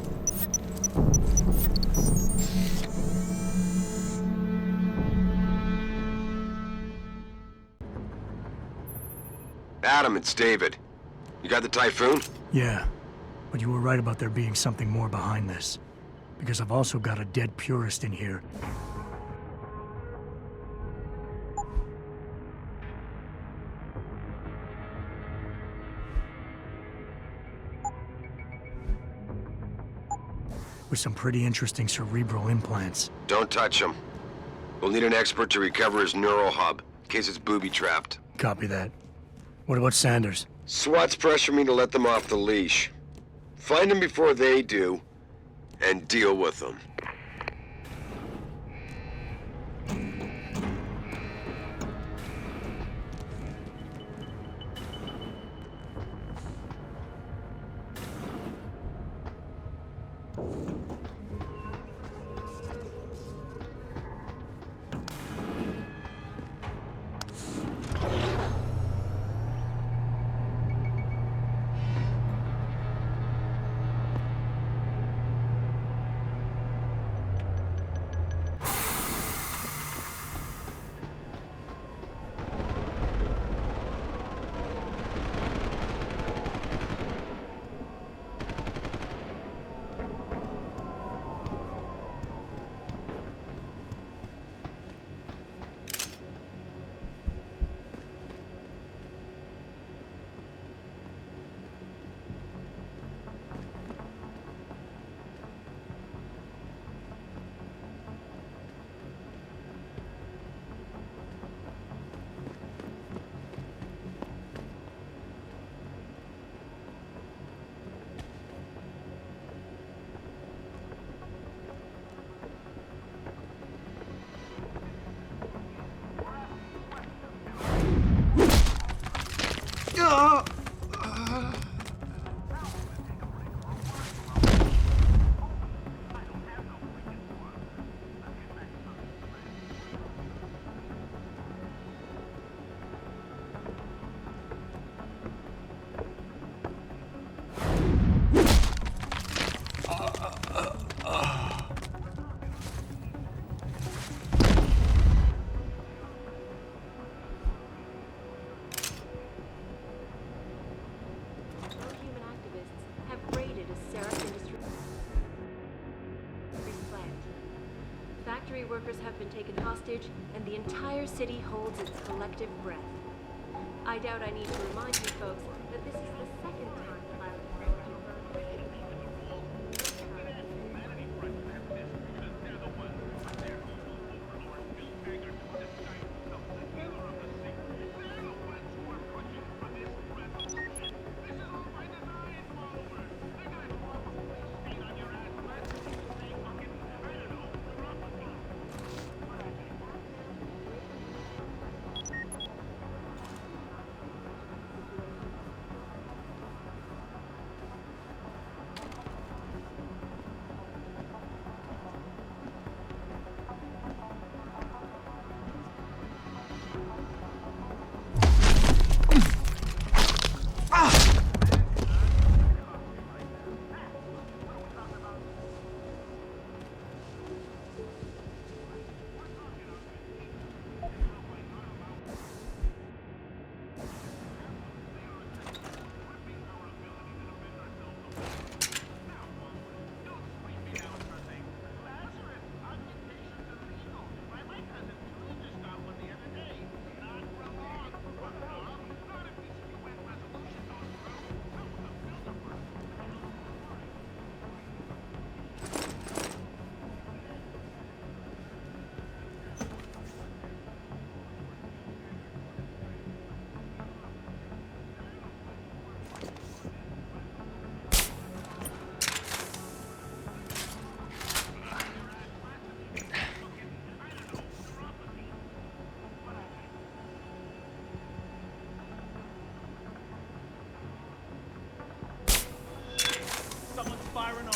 Adam, it's David. You got the Typhoon? Yeah, but you were right about there being something more behind this. Because I've also got a dead purist in here. With some pretty interesting cerebral implants. Don't touch him. We'll need an expert to recover his neural hub, in case it's booby-trapped. Copy that. What about Sanders? SWAT's pressure me to let them off the leash. Find them before they do, and deal with them. Pro-human activists have raided a Seraph Industries plant. Factory workers have been taken hostage, and the entire city holds its collective breath. I doubt I need to remind you folks that this is the second time the pilot firing on.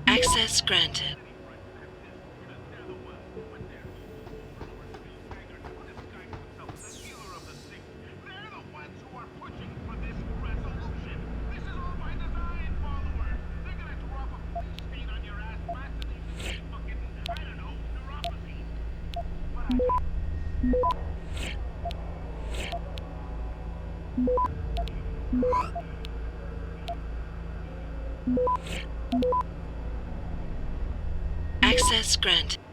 Access granted. Access granted.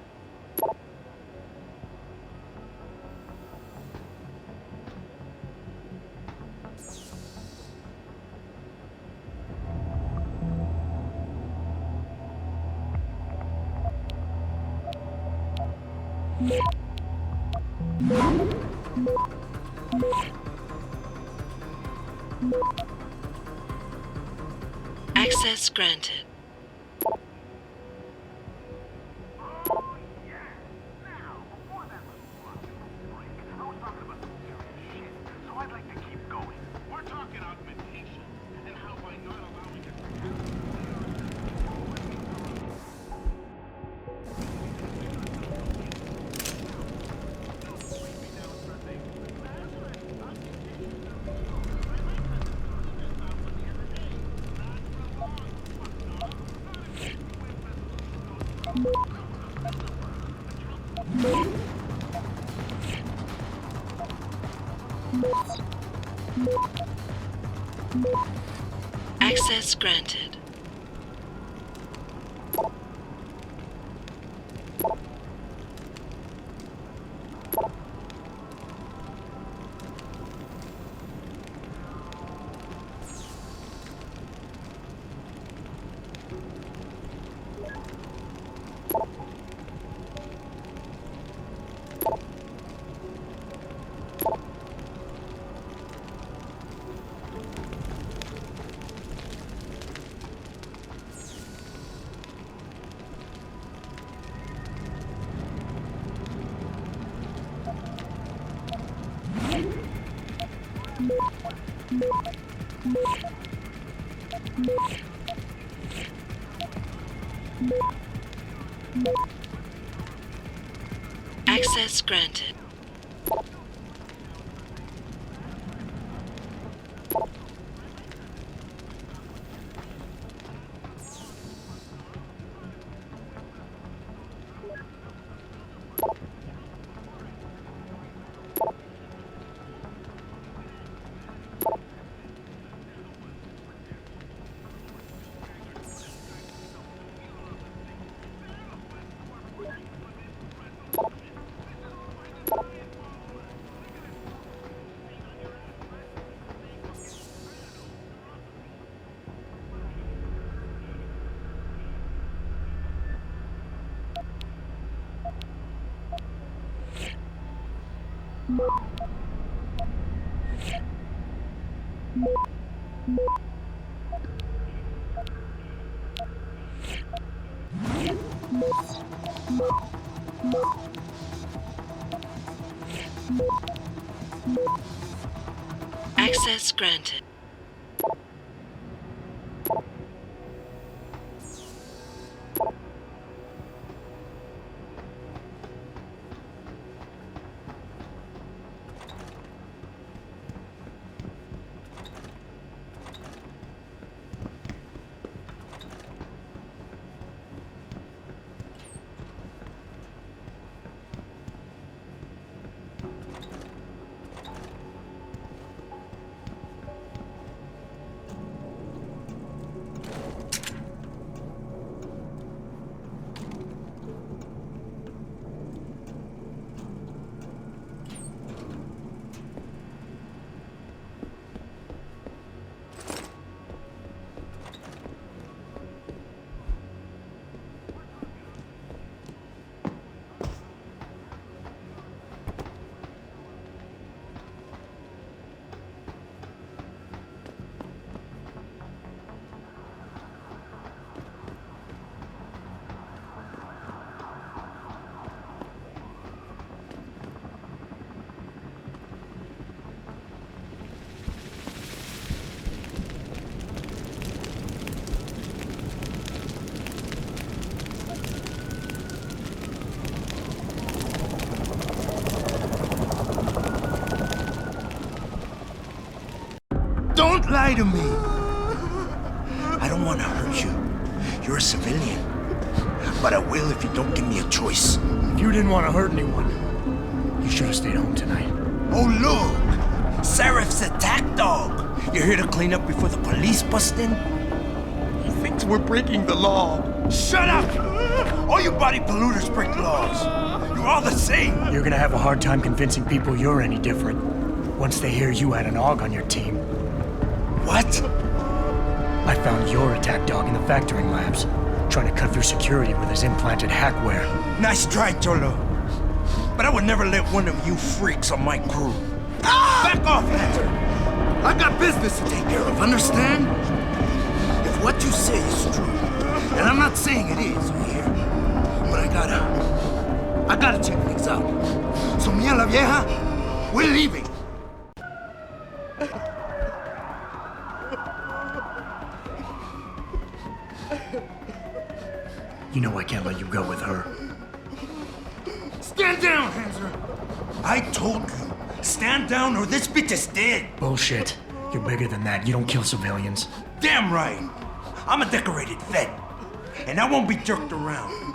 Access granted. So I'd like to keep going. We're talking augmentation, and how by not allowing it to Access granted. Access granted. Access granted. Don't lie to me. I don't want to hurt you. You're a civilian. But I will if you don't give me a choice. If you didn't want to hurt anyone, you should have stayed home tonight. Oh, look! Seraph's attack dog! You're here to clean up before the police bust in? He thinks we're breaking the law. Shut up! All you body polluters break laws. You're all the same. You're gonna have a hard time convincing people you're any different once they hear you had an AUG on your team. What? I found your attack dog in the factoring labs, trying to cut through security with his implanted hackware. Nice try, Cholo. But I would never let one of you freaks on my crew. Ah! Back off, Hunter! I got business to take care of, understand? If what you say is true, and I'm not saying it is, you hear? But I gotta check things out. So me and la vieja, we're leaving. You know I can't let you go with her. Stand down, Hanser! I told you, stand down or this bitch is dead. Bullshit. You're bigger than that. You don't kill civilians. Damn right. I'm a decorated vet, and I won't be jerked around.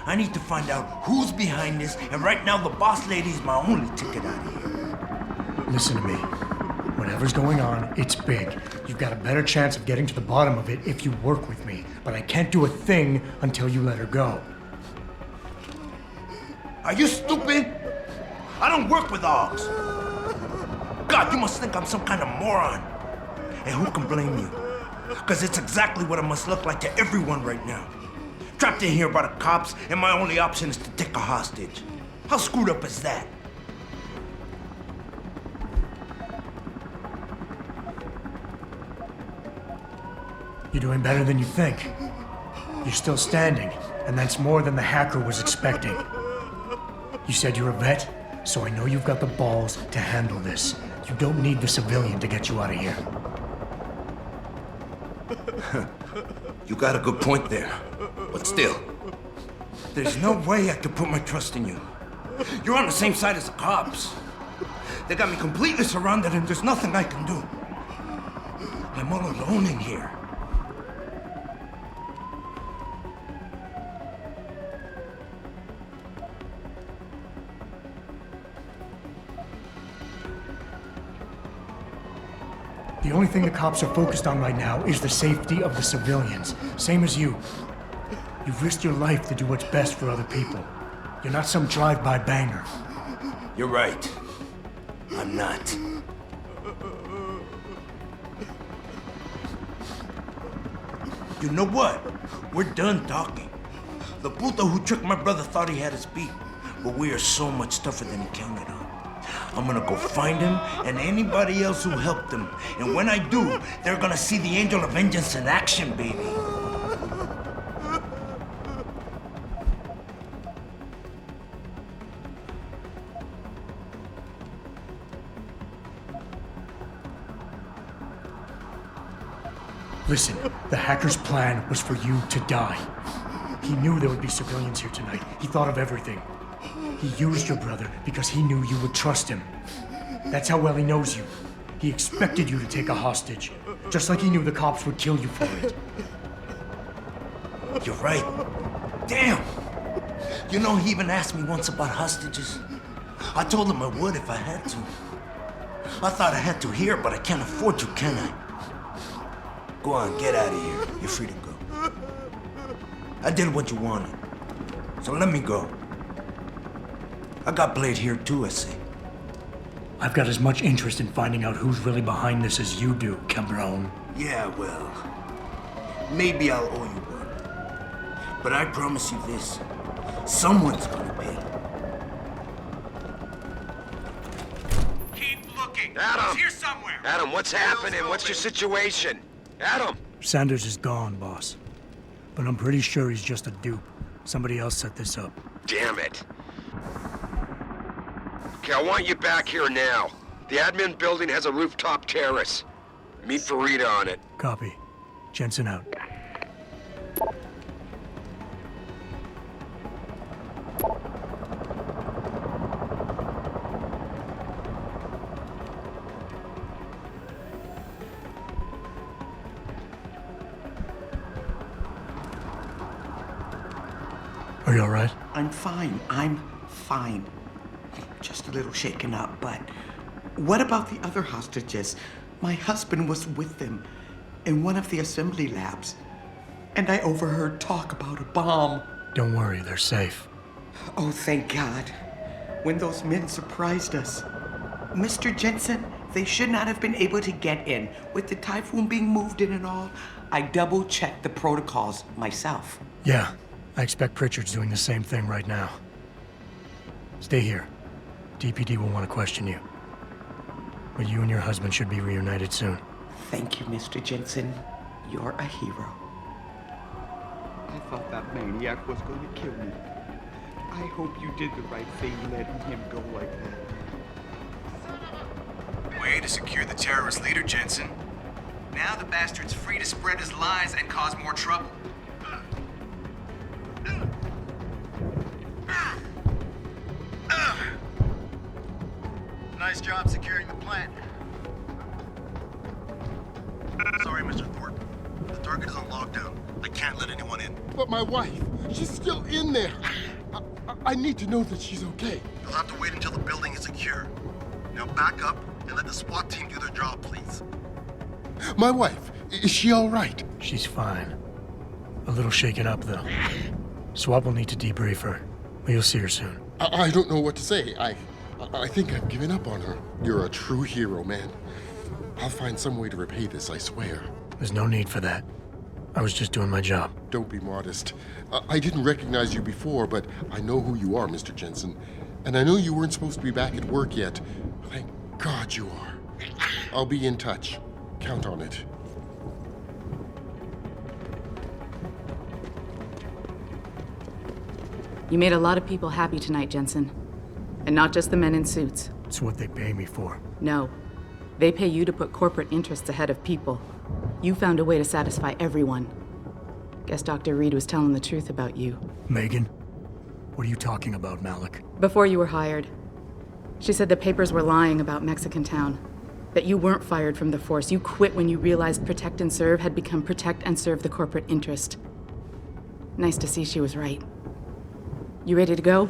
I need to find out who's behind this, and right now the boss lady's my only ticket out of here. Listen to me. Whatever's going on, it's big. You've got a better chance of getting to the bottom of it if you work with me. But I can't do a thing until you let her go. Are you stupid? I don't work with Augs. God, you must think I'm some kind of moron. And who can blame you? Because it's exactly what it must look like to everyone right now. Trapped in here by the cops, and my only option is to take a hostage. How screwed up is that? You're doing better than you think. You're still standing, and that's more than the hacker was expecting. You said you're a vet, so I know you've got the balls to handle this. You don't need the civilian to get you out of here. You got a good point there. But still, there's no way I could put my trust in you. You're on the same side as the cops. They got me completely surrounded and there's nothing I can do. I'm all alone in here. The only thing the cops are focused on right now is the safety of the civilians. Same as you. You've risked your life to do what's best for other people. You're not some drive-by banger. You're right. I'm not. You know what? We're done talking. The puto who tricked my brother thought he had us beat, but we are so much tougher than he counted on. I'm gonna go find him and anybody else who helped him. And when I do, they're gonna see the Angel of Vengeance in action, baby. Listen, the hacker's plan was for you to die. He knew there would be civilians here tonight. He thought of everything. He used your brother because he knew you would trust him. That's how well he knows you. He expected you to take a hostage, just like he knew the cops would kill you for it. You're right. Damn! You know, he even asked me once about hostages. I told him I would if I had to. I thought I had to here, but I can't afford to, can I? Go on, get out of here. You're free to go. I did what you wanted, so let me go. I got Blade here too, I see. I've got as much interest in finding out who's really behind this as you do, cabron. Yeah, well, maybe I'll owe you one. But I promise you this, someone's gonna pay. Keep looking. Adam! He's here somewhere. Adam, what's happening? What's your situation? Adam! Sanders is gone, boss. But I'm pretty sure he's just a dupe. Somebody else set this up. Damn it. Okay, I want you back here now. The admin building has a rooftop terrace. Meet Farida on it. Copy. Jensen out. Are you all right? I'm fine. I'm fine. Just a little shaken up, but what about the other hostages? My husband was with them in one of the assembly labs, and I overheard talk about a bomb. Don't worry, they're safe. Oh, thank God. When those men surprised us. Mr. Jensen, they should not have been able to get in. With the typhoon being moved in and all, I double-checked the protocols myself. Yeah, I expect Pritchard's doing the same thing right now. Stay here. DPD will want to question you. But you and your husband should be reunited soon. Thank you, Mr. Jensen. You're a hero. I thought that maniac was going to kill me. I hope you did the right thing letting him go like that. Way to secure the terrorist leader, Jensen. Now the bastard's free to spread his lies and cause more trouble. Nice job securing the plant. Sorry, Mr. Thorpe. The target is on lockdown. I can't let anyone in. But my wife, she's still in there. I need to know that she's okay. You'll have to wait until the building is secure. Now back up and let the SWAT team do their job, please. My wife, is she all right? She's fine. A little shaken up, though. Swap will need to debrief her, but you'll see her soon. I don't know what to say. I think I've given up on her. You're a true hero, man. I'll find some way to repay this, I swear. There's no need for that. I was just doing my job. Don't be modest. I didn't recognize you before, but I know who you are, Mr. Jensen. And I know you weren't supposed to be back at work yet. Thank God you are. I'll be in touch. Count on it. You made a lot of people happy tonight, Jensen. And not just the men in suits. It's what they pay me for. No. They pay you to put corporate interests ahead of people. You found a way to satisfy everyone. Guess Dr. Reed was telling the truth about you. Megan? What are you talking about, Malik? Before you were hired, she said the papers were lying about Mexican Town. That you weren't fired from the force. You quit when you realized Protect and Serve had become Protect and Serve the corporate interest. Nice to see she was right. You ready to go?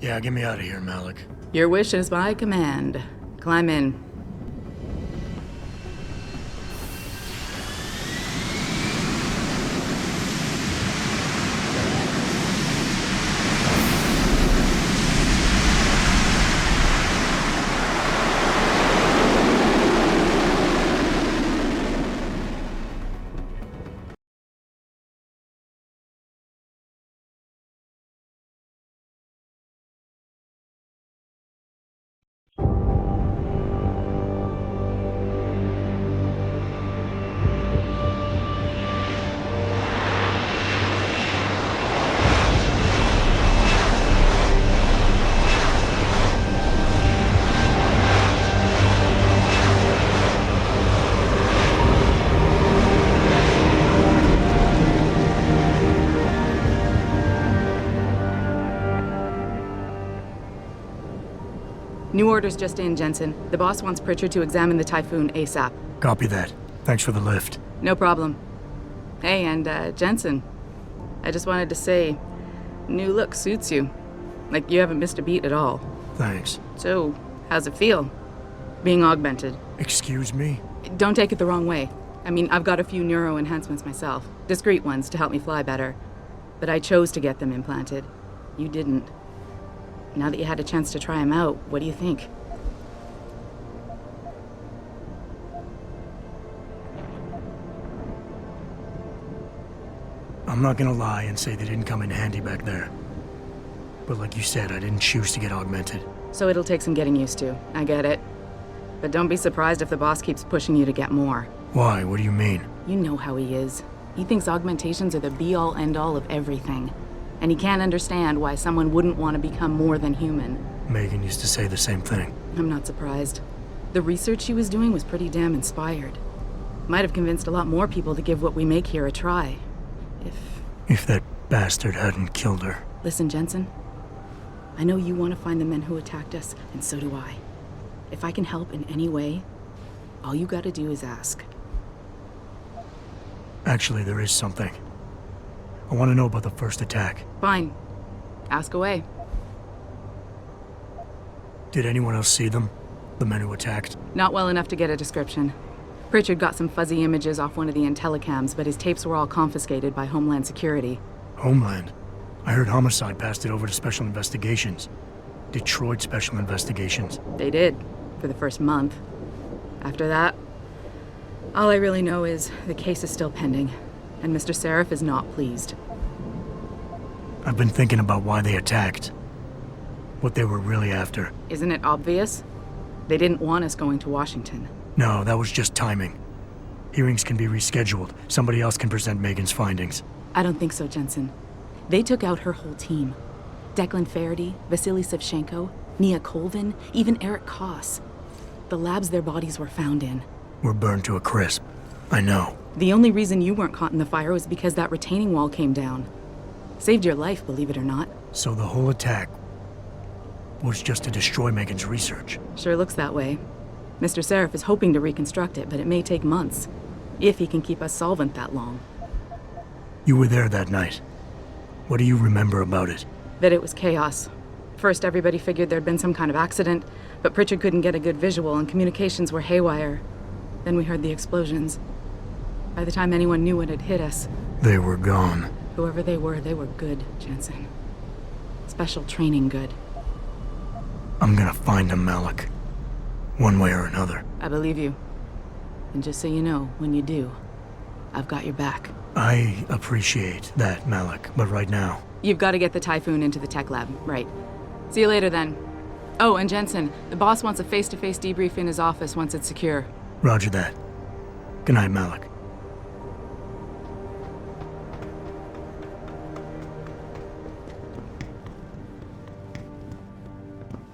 Yeah, get me out of here, Malik. Your wish is my command. Climb in. New orders just in, Jensen. The boss wants Pritchard to examine the Typhoon ASAP. Copy that. Thanks for the lift. No problem. Hey, and Jensen, I just wanted to say, new look suits you. Like you haven't missed a beat at all. Thanks. So, how's it feel? Being augmented? Excuse me? Don't take it the wrong way. I mean, I've got a few neuro enhancements myself. Discreet ones to help me fly better. But I chose to get them implanted. You didn't. Now that you had a chance to try them out, what do you think? I'm not gonna lie and say they didn't come in handy back there. But like you said, I didn't choose to get augmented. So it'll take some getting used to. I get it. But don't be surprised if the boss keeps pushing you to get more. Why? What do you mean? You know how he is. He thinks augmentations are the be-all, end-all of everything. And he can't understand why someone wouldn't want to become more than human. Megan used to say the same thing. I'm not surprised. The research she was doing was pretty damn inspired. Might have convinced a lot more people to give what we make here a try. If that bastard hadn't killed her. Listen, Jensen. I know you want to find the men who attacked us, and so do I. If I can help in any way, all you gotta do is ask. Actually, there is something. I want to know about the first attack. Fine. Ask away. Did anyone else see them? The men who attacked? Not well enough to get a description. Pritchard got some fuzzy images off one of the Intellicams, but his tapes were all confiscated by Homeland Security. Homeland? I heard Homicide passed it over to Special Investigations. Detroit Special Investigations. They did, for the first month. After that, all I really know is the case is still pending, and Mr. Seraph is not pleased. I've been thinking about why they attacked. What they were really after. Isn't it obvious? They didn't want us going to Washington. No, that was just timing. Hearings can be rescheduled. Somebody else can present Megan's findings. I don't think so, Jensen. They took out her whole team. Declan Faraday, Vasily Savchenko, Nia Colvin, even Eric Koss. The labs their bodies were found in. Were burned to a crisp. I know. The only reason you weren't caught in the fire was because that retaining wall came down. Saved your life, believe it or not. So the whole attack was just to destroy Megan's research. Sure looks that way. Mr. Seraph is hoping to reconstruct it, but it may take months. If he can keep us solvent that long. You were there that night. What do you remember about it? That it was chaos. First, everybody figured there'd been some kind of accident, but Pritchard couldn't get a good visual and communications were haywire. Then we heard the explosions. By the time anyone knew what had hit us... They were gone. Whoever they were good, Jensen. Special training good. I'm gonna find them, Malik. One way or another. I believe you. And just so you know, when you do, I've got your back. I appreciate that, Malik, but right now... You've got to get the Typhoon into the tech lab, right. See you later, then. Oh, and Jensen, the boss wants a face-to-face debrief in his office once it's secure. Roger that. Good night, Malik.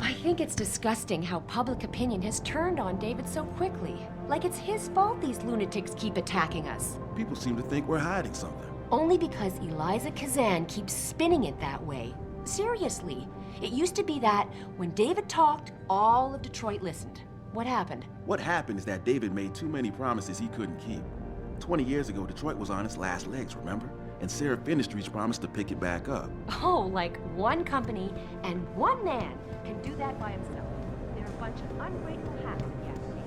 I think it's disgusting how public opinion has turned on David so quickly. Like it's his fault these lunatics keep attacking us. People seem to think we're hiding something. Only because Eliza Kazan keeps spinning it that way. Seriously, it used to be that when David talked, all of Detroit listened. What happened? What happened is that David made too many promises he couldn't keep. 20 years ago, Detroit was on its last legs, remember? And Seraph Industries promised to pick it back up. Oh, like one company and one man can do that by himself. They're a bunch of ungrateful hacks, if you ask me.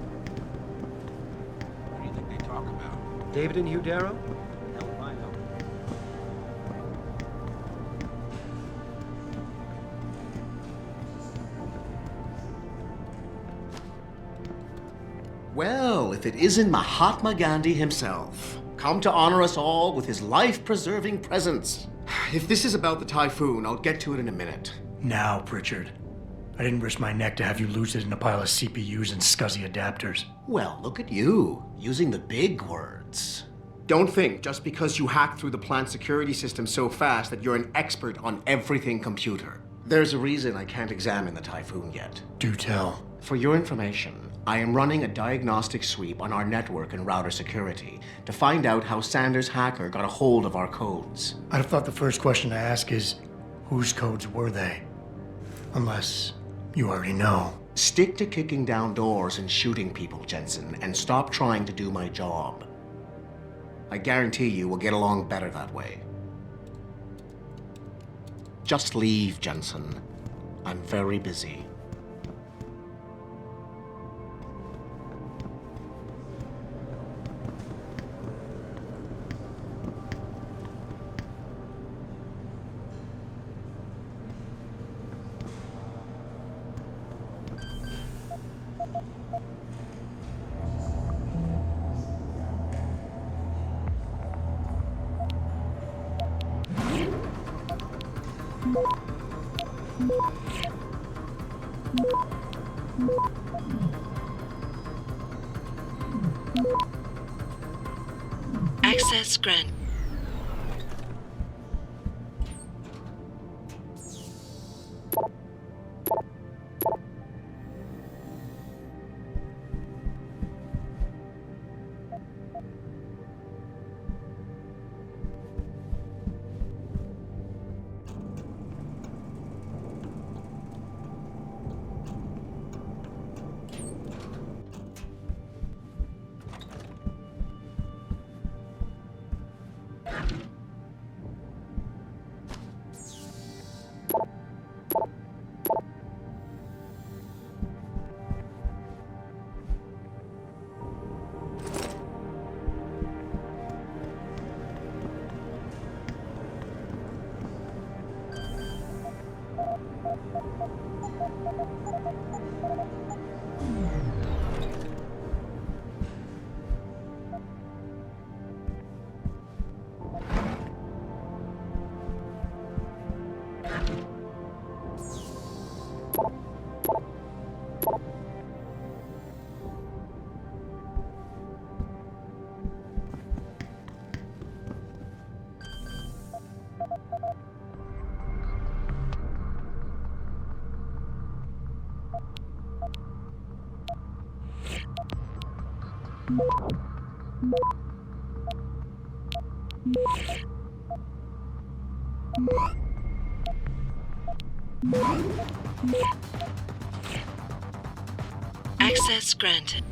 What do you think they talk about? David and Hugh Darrow? Hell if I know. Well, if it isn't Mahatma Gandhi himself, come to honor us all with his life-preserving presence. If this is about the Typhoon, I'll get to it in a minute. Now, Pritchard. I didn't risk my neck to have you lose it in a pile of CPUs and scuzzy adapters. Well, look at you, using the big words. Don't think just because you hacked through the plant security system so fast that you're an expert on everything computer. There's a reason I can't examine the Typhoon yet. Do tell. For your information, I am running a diagnostic sweep on our network and router security to find out how Sanders' hacker got a hold of our codes. I'd have thought the first question to ask is, whose codes were they? Unless you already know. Stick to kicking down doors and shooting people, Jensen, and stop trying to do my job. I guarantee you we'll get along better that way. Just leave, Jensen. I'm very busy. Access granted. Access granted.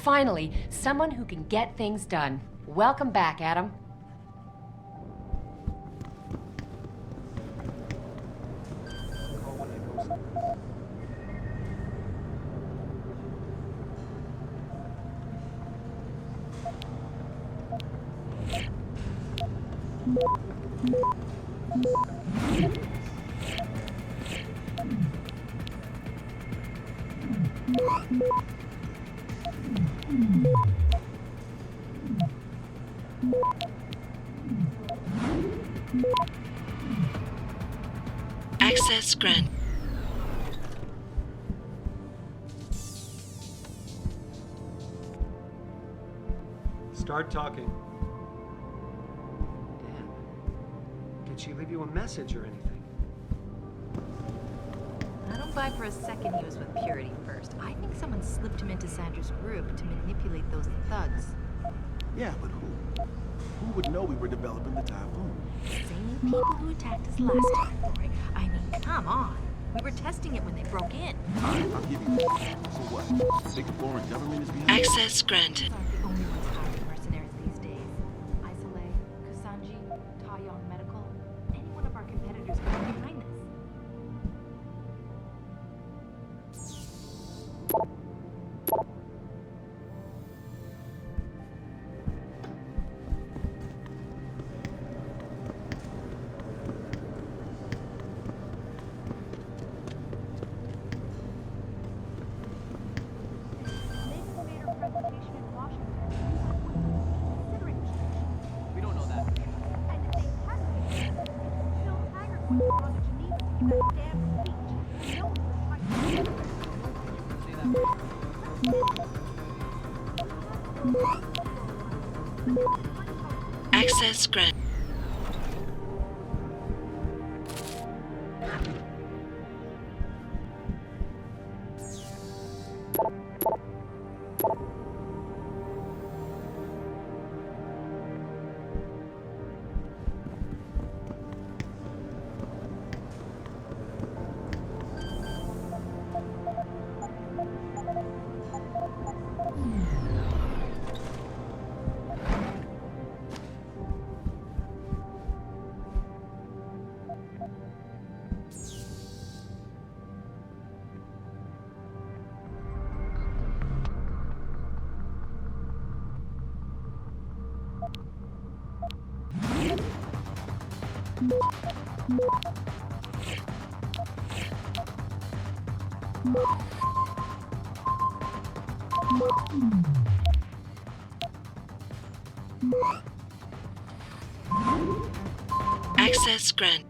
Finally, someone who can get things done. Welcome back, Adam. Access granted. Start talking. Dan, did she leave you a message or anything? I don't buy for a second he was with Purity first. I think someone slipped him into Sandra's group to manipulate those thugs. Yeah, but who? Who would know we were developing the Typhoon? Same people who attacked us last time, boy. I mean, come on. We were testing it when they broke in. All right, I'll give you that. So what? The big foreign government is behind it? Access granted. Aren't the only ones hiring mercenaries these days. Isolé, Kusanji, Taeyong Medical. Any one of our competitors could be behind this. We don't know that. Access granted. Access granted.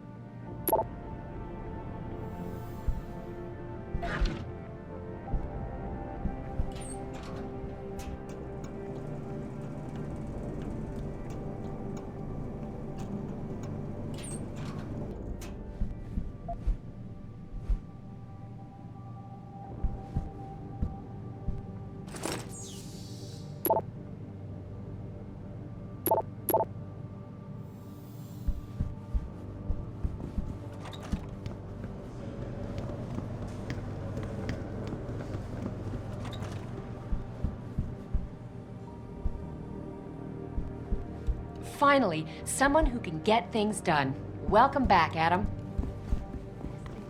Finally, someone who can get things done. Welcome back, Adam.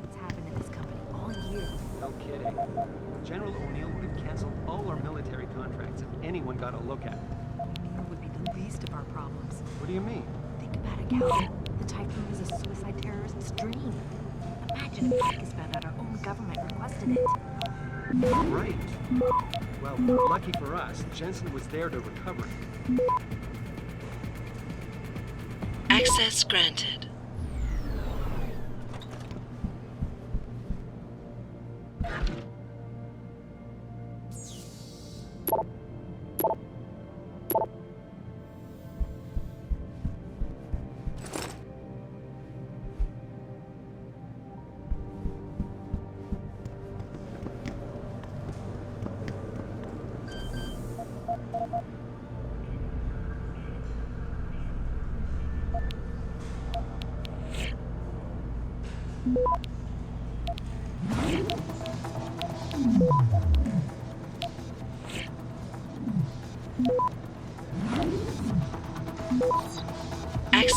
What's happened in this company all year? No kidding. General O'Neill would have canceled all our military contracts if anyone got a look at it. O'Neill would be the least of our problems. What do you mean? Think about it, Calvin. The Typhoon is a suicide terrorist's dream. Imagine if Marcus found out our own government requested it. Right. Well, lucky for us, Jensen was there to recover it. Access granted.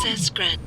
Access granted.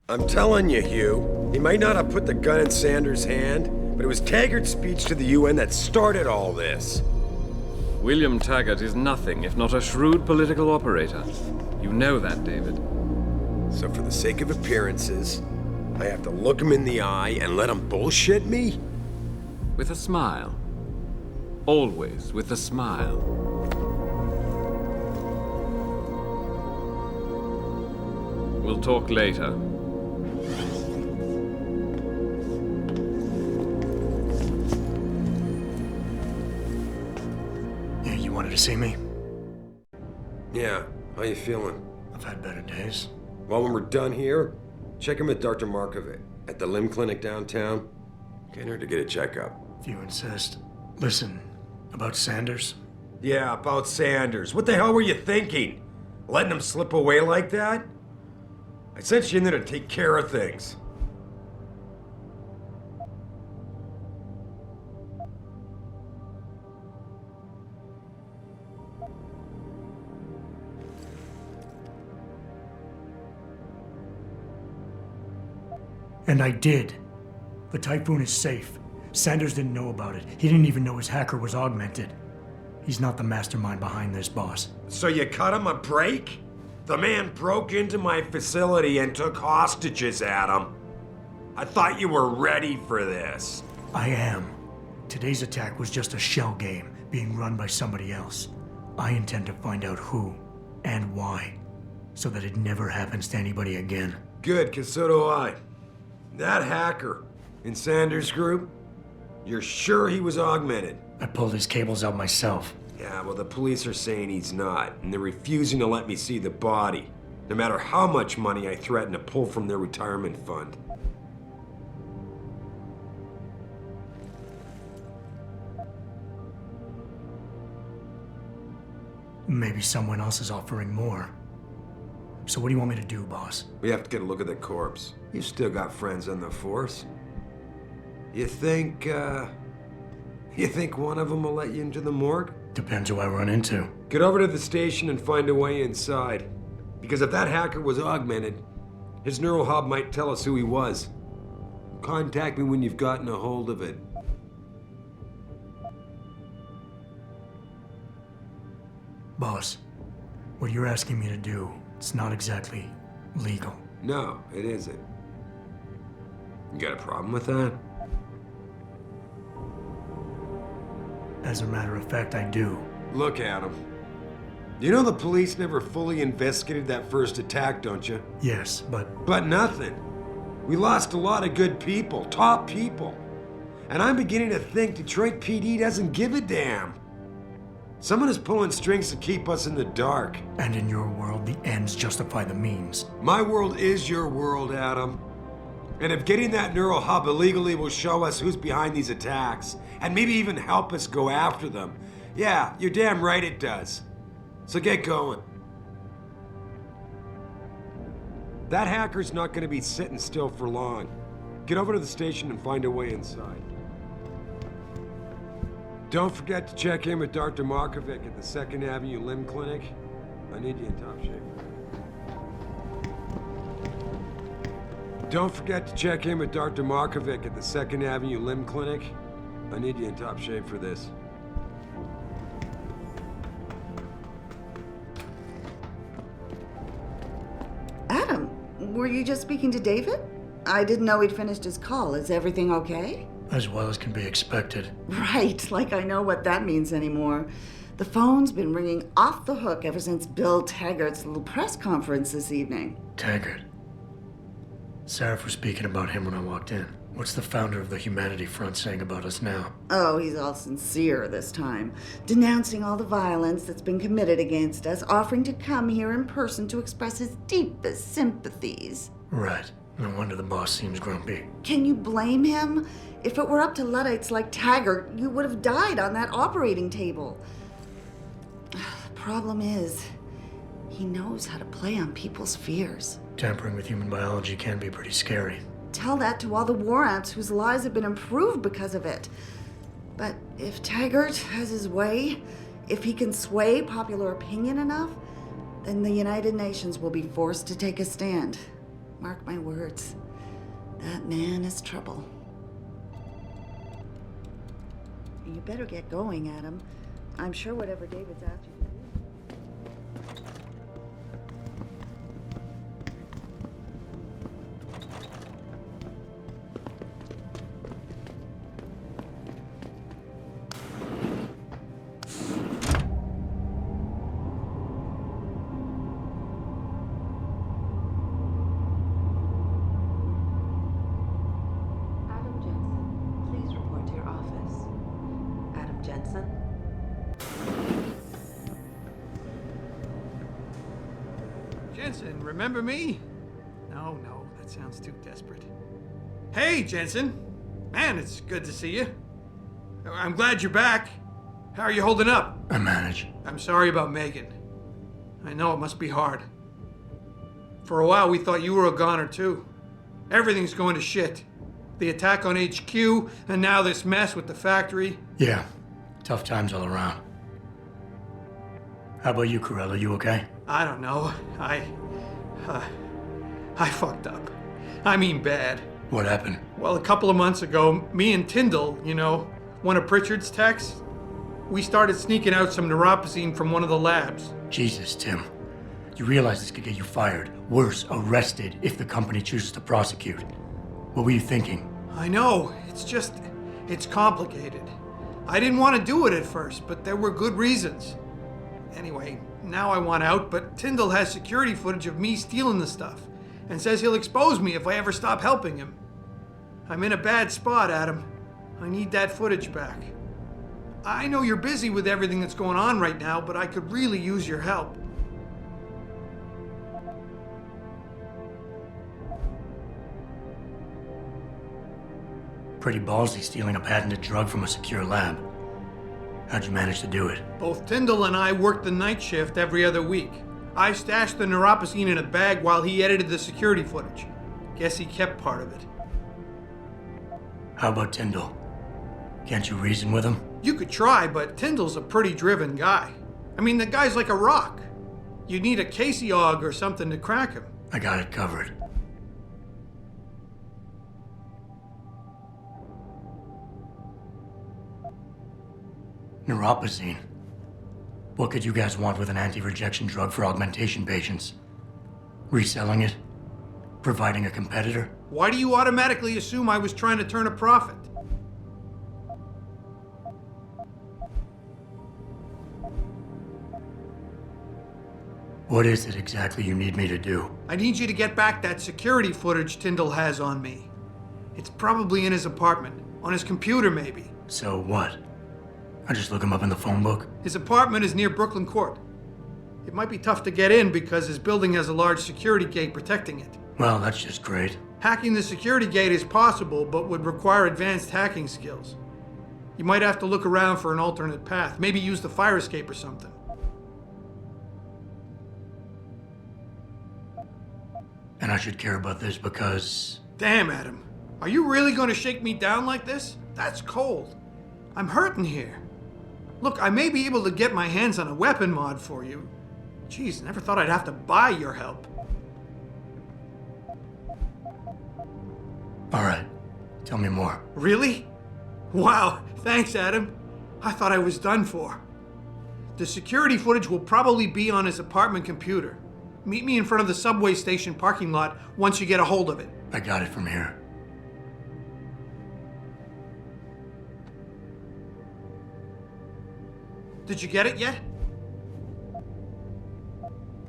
I'm telling you, Hugh, he might not have put the gun in Sanders' hand, but it was Taggart's speech to the UN that started all this. William Taggart is nothing if not a shrewd political operator. You know that, David. So for the sake of appearances, I have to look him in the eye and let him bullshit me? With a smile. Always with a smile. We'll talk later. You wanted to see me? Yeah, how you feeling? I've had better days. Well, when we're done here, check him at Dr. Markovic at the limb clinic downtown. Can't hurt to get a checkup. If you insist. Listen, about Sanders? Yeah, about Sanders. What the hell were you thinking? Letting him slip away like that? I sent you in there to take care of things. And I did. The Typhoon is safe. Sanders didn't know about it. He didn't even know his hacker was augmented. He's not the mastermind behind this, boss. So you cut him a break? The man broke into my facility and took hostages at him. I thought you were ready for this. I am. Today's attack was just a shell game being run by somebody else. I intend to find out who and why, so that it never happens to anybody again. Good, 'cause so do I. That hacker in Sanders' group, you're sure he was augmented? I pulled his cables out myself. Yeah, well, the police are saying he's not, and they're refusing to let me see the body, no matter how much money I threaten to pull from their retirement fund. Maybe someone else is offering more. So what do you want me to do, boss? We have to get a look at the corpse. You've still got friends on the force. You think one of them will let you into the morgue? Depends who I run into. Get over to the station and find a way inside. Because if that hacker was augmented, his neural hub might tell us who he was. Contact me when you've gotten a hold of it. Boss, what you're asking me to do, it's not exactly legal. No, it isn't. You got a problem with that? As a matter of fact, I do. Look, Adam. You know the police never fully investigated that first attack, don't you? Yes, but... But nothing. We lost a lot of good people, top people. And I'm beginning to think Detroit PD doesn't give a damn. Someone is pulling strings to keep us in the dark. And in your world, the ends justify the means. My world is your world, Adam. And if getting that neural hub illegally will show us who's behind these attacks, and maybe even help us go after them, yeah, you're damn right it does. So get going. That hacker's not gonna be sitting still for long. Get over to the station and find a way inside. Don't forget to check in with Dr. Markovic at the 2nd Avenue Limb Clinic. I need you in top shape. Don't forget to check in with Dr. Markovic at the 2nd Avenue Limb Clinic. I need you in top shape for this. Adam, were you just speaking to David? I didn't know he'd finished his call. Is everything okay? As well as can be expected. Right, like I know what that means anymore. The phone's been ringing off the hook ever since Bill Taggart's little press conference this evening. Taggart. Sarah was speaking about him when I walked in. What's the founder of the Humanity Front saying about us now? Oh, he's all sincere this time, denouncing all the violence that's been committed against us, offering to come here in person to express his deepest sympathies. Right. No wonder the boss seems grumpy. Can you blame him? If it were up to Luddites like Taggart, you would have died on that operating table. The problem is, he knows how to play on people's fears. Tampering with human biology can be pretty scary. Tell that to all the war ants whose lives have been improved because of it. But if Taggart has his way, if he can sway popular opinion enough, then the United Nations will be forced to take a stand. Mark my words, that man is trouble. You better get going, Adam. I'm sure whatever David's asked you to do. Jensen, remember me? No, that sounds too desperate. Hey, Jensen. Man, it's good to see you. I'm glad you're back. How are you holding up? I manage. I'm sorry about Megan. I know it must be hard. For a while, we thought you were a goner, too. Everything's going to shit. The attack on HQ, and now this mess with the factory. Yeah, tough times all around. How about you, Corella? You okay? I don't know. I fucked up. I mean bad. What happened? Well, a couple of months ago, me and Tyndall, one of Pritchard's techs, we started sneaking out some neuropozyne from one of the labs. Jesus, Tim. You realize this could get you fired. Worse, arrested if the company chooses to prosecute. What were you thinking? I know. It's complicated. I didn't want to do it at first, but there were good reasons. Anyway, now I want out, but Tyndall has security footage of me stealing the stuff and says he'll expose me if I ever stop helping him. I'm in a bad spot, Adam. I need that footage back. I know you're busy with everything that's going on right now, but I could really use your help. Pretty ballsy stealing a patented drug from a secure lab. How'd you manage to do it? Both Tyndall and I worked the night shift every other week. I stashed the neuropozyne in a bag while he edited the security footage. Guess he kept part of it. How about Tyndall? Can't you reason with him? You could try, but Tyndall's a pretty driven guy. I mean, the guy's like a rock. You'd need a Casey Aug or something to crack him. I got it covered. Neuropozyne. What could you guys want with an anti-rejection drug for augmentation patients? Reselling it? Providing a competitor? Why do you automatically assume I was trying to turn a profit? What is it exactly you need me to do? I need you to get back that security footage Tyndall has on me. It's probably in his apartment. On his computer, maybe. So what? I just look him up in the phone book? His apartment is near Brooklyn Court. It might be tough to get in because his building has a large security gate protecting it. Well, that's just great. Hacking the security gate is possible, but would require advanced hacking skills. You might have to look around for an alternate path. Maybe use the fire escape or something. And I should care about this because... Damn, Adam. Are you really going to shake me down like this? That's cold. I'm hurting here. Look, I may be able to get my hands on a weapon mod for you. Jeez, never thought I'd have to buy your help. All right. Tell me more. Really? Wow, thanks, Adam. I thought I was done for. The security footage will probably be on his apartment computer. Meet me in front of the subway station parking lot once you get a hold of it. I got it from here. Did you get it yet?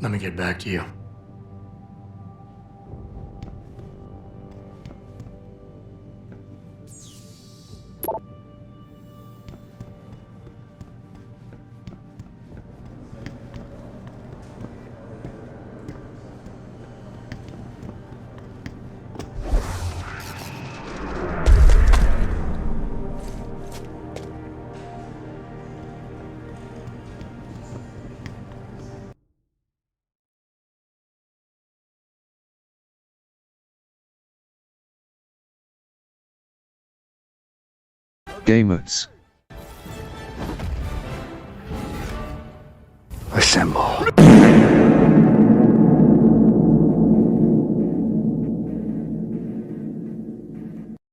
Let me get back to you. Gamers. Assemble.